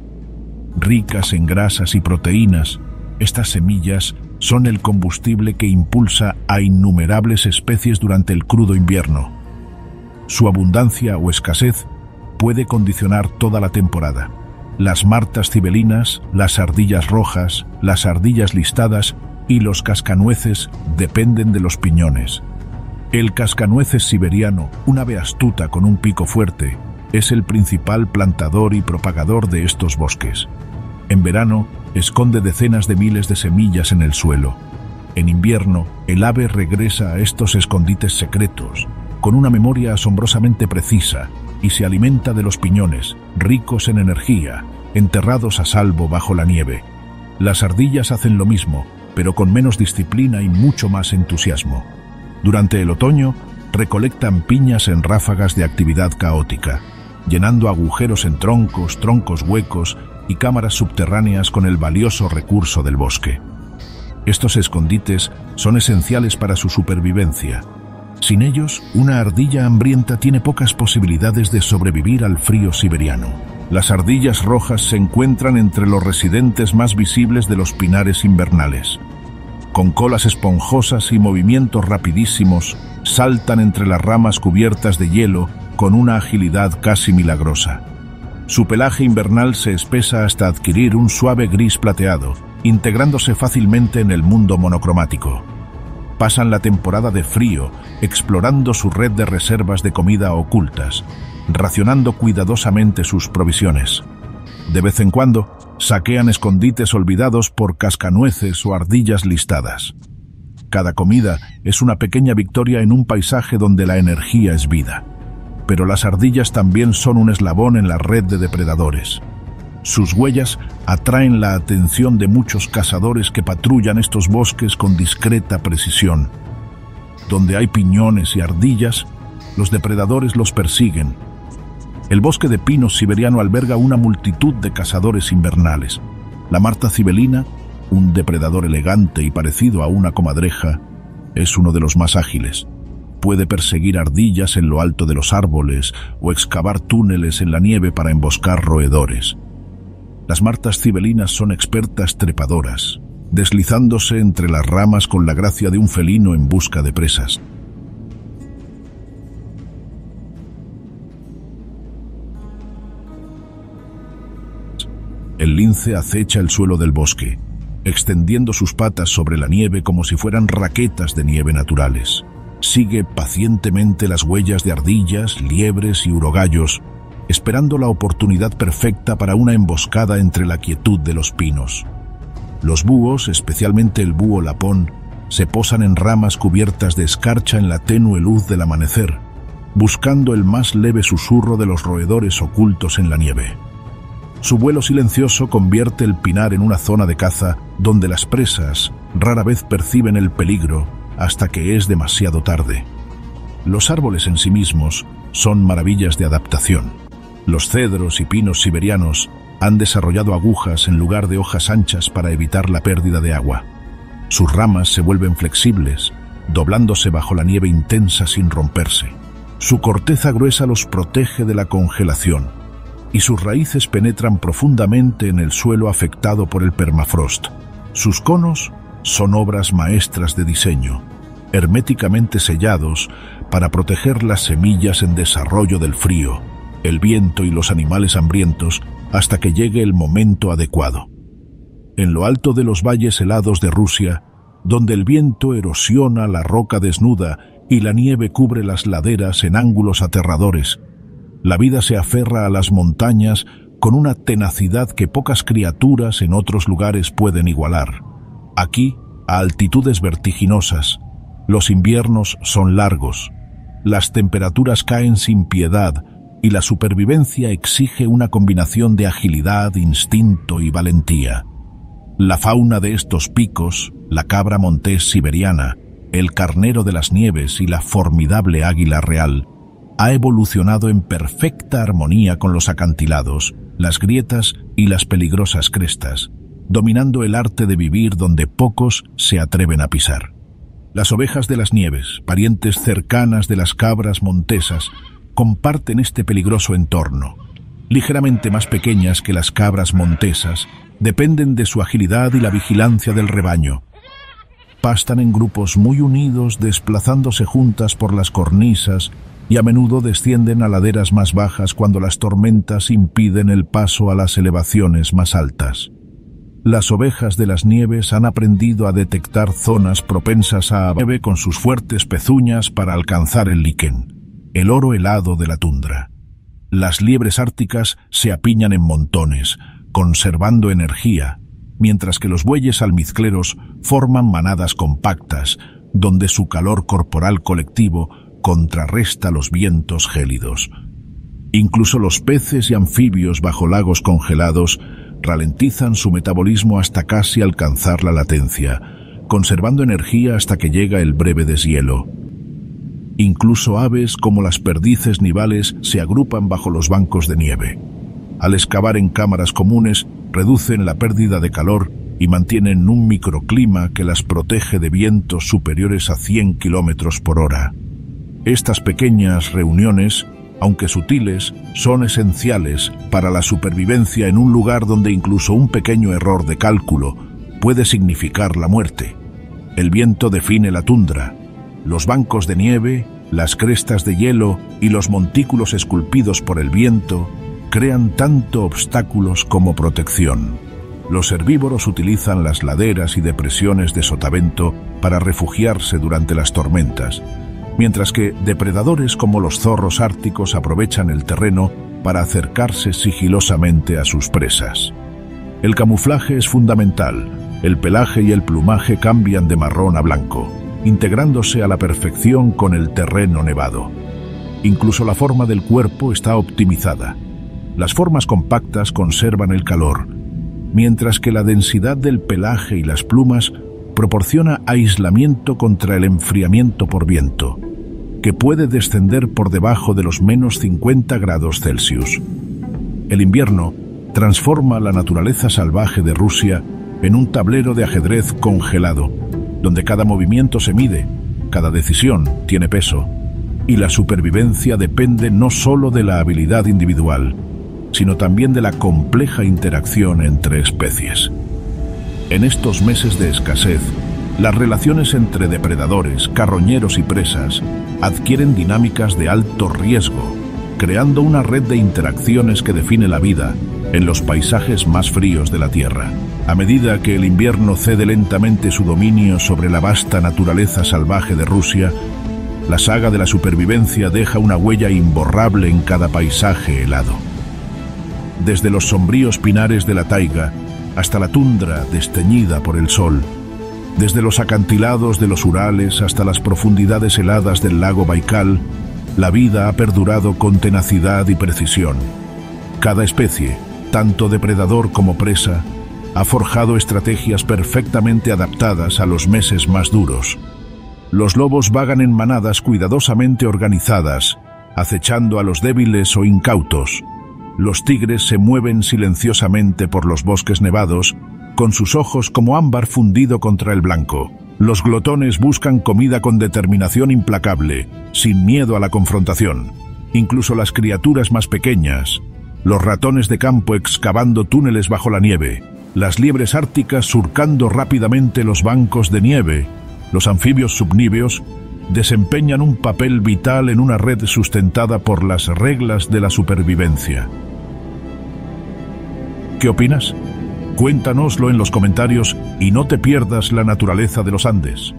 Ricas en grasas y proteínas, estas semillas son el combustible que impulsa a innumerables especies durante el crudo invierno. Su abundancia o escasez puede condicionar toda la temporada. Las martas cibelinas, las ardillas rojas, las ardillas listadas y los cascanueces dependen de los piñones. El cascanueces siberiano, un ave astuta con un pico fuerte, es el principal plantador y propagador de estos bosques. En verano, esconde decenas de miles de semillas en el suelo. En invierno, el ave regresa a estos escondites secretos, con una memoria asombrosamente precisa, y se alimenta de los piñones, ricos en energía, enterrados a salvo bajo la nieve. Las ardillas hacen lo mismo, pero con menos disciplina y mucho más entusiasmo. Durante el otoño, recolectan piñas en ráfagas de actividad caótica, llenando agujeros en troncos huecos y cámaras subterráneas con el valioso recurso del bosque. Estos escondites son esenciales para su supervivencia. Sin ellos, una ardilla hambrienta tiene pocas posibilidades de sobrevivir al frío siberiano. Las ardillas rojas se encuentran entre los residentes más visibles de los pinares invernales. Con colas esponjosas y movimientos rapidísimos, saltan entre las ramas cubiertas de hielo con una agilidad casi milagrosa. Su pelaje invernal se espesa hasta adquirir un suave gris plateado, integrándose fácilmente en el mundo monocromático. Pasan la temporada de frío, explorando su red de reservas de comida ocultas, racionando cuidadosamente sus provisiones. De vez en cuando, saquean escondites olvidados por cascanueces o ardillas listadas. Cada comida es una pequeña victoria en un paisaje donde la energía es vida. Pero las ardillas también son un eslabón en la red de depredadores. Sus huellas atraen la atención de muchos cazadores que patrullan estos bosques con discreta precisión. Donde hay piñones y ardillas, los depredadores los persiguen. El bosque de pinos siberiano alberga una multitud de cazadores invernales. La marta cibelina, un depredador elegante y parecido a una comadreja, es uno de los más ágiles. Puede perseguir ardillas en lo alto de los árboles o excavar túneles en la nieve para emboscar roedores. Las martas cibelinas son expertas trepadoras, deslizándose entre las ramas con la gracia de un felino en busca de presas. El lince acecha el suelo del bosque, extendiendo sus patas sobre la nieve como si fueran raquetas de nieve naturales. Sigue pacientemente las huellas de ardillas, liebres y urogallos, esperando la oportunidad perfecta para una emboscada entre la quietud de los pinos. Los búhos, especialmente el búho lapón, se posan en ramas cubiertas de escarcha en la tenue luz del amanecer, buscando el más leve susurro de los roedores ocultos en la nieve. Su vuelo silencioso convierte el pinar en una zona de caza donde las presas rara vez perciben el peligro hasta que es demasiado tarde. Los árboles en sí mismos son maravillas de adaptación. Los cedros y pinos siberianos han desarrollado agujas en lugar de hojas anchas para evitar la pérdida de agua. Sus ramas se vuelven flexibles, doblándose bajo la nieve intensa sin romperse. Su corteza gruesa los protege de la congelación, y sus raíces penetran profundamente en el suelo afectado por el permafrost. Sus conos son obras maestras de diseño, herméticamente sellados para proteger las semillas en desarrollo del frío, el viento y los animales hambrientos hasta que llegue el momento adecuado. En lo alto de los valles helados de Rusia, donde el viento erosiona la roca desnuda y la nieve cubre las laderas en ángulos aterradores, la vida se aferra a las montañas con una tenacidad que pocas criaturas en otros lugares pueden igualar. Aquí, a altitudes vertiginosas, los inviernos son largos, las temperaturas caen sin piedad y la supervivencia exige una combinación de agilidad, instinto y valentía. La fauna de estos picos, la cabra montés siberiana, el carnero de las nieves y la formidable águila real, ha evolucionado en perfecta armonía con los acantilados, las grietas y las peligrosas crestas, dominando el arte de vivir donde pocos se atreven a pisar. Las ovejas de las nieves, parientes cercanas de las cabras montesas, comparten este peligroso entorno. Ligeramente más pequeñas que las cabras montesas, dependen de su agilidad y la vigilancia del rebaño. Pastan en grupos muy unidos, desplazándose juntas por las cornisas y a menudo descienden a laderas más bajas cuando las tormentas impiden el paso a las elevaciones más altas. Las ovejas de las nieves han aprendido a detectar zonas propensas a nieve con sus fuertes pezuñas para alcanzar el liquen, el oro helado de la tundra. Las liebres árticas se apiñan en montones, conservando energía, mientras que los bueyes almizcleros forman manadas compactas, donde su calor corporal colectivo contrarresta los vientos gélidos. Incluso los peces y anfibios bajo lagos congelados ralentizan su metabolismo hasta casi alcanzar la latencia, conservando energía hasta que llega el breve deshielo. Incluso aves como las perdices nivales se agrupan bajo los bancos de nieve. Al excavar en cámaras comunes, reducen la pérdida de calor y mantienen un microclima que las protege de vientos superiores a 100 kilómetros por hora. Estas pequeñas reuniones, aunque sutiles, son esenciales para la supervivencia en un lugar donde incluso un pequeño error de cálculo puede significar la muerte. El viento define la tundra. Los bancos de nieve, las crestas de hielo y los montículos esculpidos por el viento crean tanto obstáculos como protección. Los herbívoros utilizan las laderas y depresiones de sotavento para refugiarse durante las tormentas, mientras que depredadores como los zorros árticos aprovechan el terreno para acercarse sigilosamente a sus presas. El camuflaje es fundamental. El pelaje y el plumaje cambian de marrón a blanco, integrándose a la perfección con el terreno nevado. Incluso la forma del cuerpo está optimizada. Las formas compactas conservan el calor, mientras que la densidad del pelaje y las plumas proporciona aislamiento contra el enfriamiento por viento, que puede descender por debajo de los menos 50 grados Celsius. El invierno transforma la naturaleza salvaje de Rusia en un tablero de ajedrez congelado, donde cada movimiento se mide, cada decisión tiene peso, y la supervivencia depende no solo de la habilidad individual, sino también de la compleja interacción entre especies. En estos meses de escasez, las relaciones entre depredadores, carroñeros y presas adquieren dinámicas de alto riesgo, creando una red de interacciones que define la vida en los paisajes más fríos de la Tierra. A medida que el invierno cede lentamente su dominio sobre la vasta naturaleza salvaje de Rusia, la saga de la supervivencia deja una huella imborrable en cada paisaje helado. Desde los sombríos pinares de la taiga hasta la tundra desteñida por el sol, desde los acantilados de los Urales hasta las profundidades heladas del lago Baikal, la vida ha perdurado con tenacidad y precisión. Cada especie, tanto depredador como presa, ha forjado estrategias perfectamente adaptadas a los meses más duros. Los lobos vagan en manadas cuidadosamente organizadas, acechando a los débiles o incautos. Los tigres se mueven silenciosamente por los bosques nevados, con sus ojos como ámbar fundido contra el blanco. Los glotones buscan comida con determinación implacable, sin miedo a la confrontación. Incluso las criaturas más pequeñas, los ratones de campo excavando túneles bajo la nieve, las liebres árticas surcando rápidamente los bancos de nieve. Los anfibios subníveos desempeñan un papel vital en una red sustentada por las reglas de la supervivencia. ¿Qué opinas? Cuéntanoslo en los comentarios y no te pierdas la naturaleza de los Andes.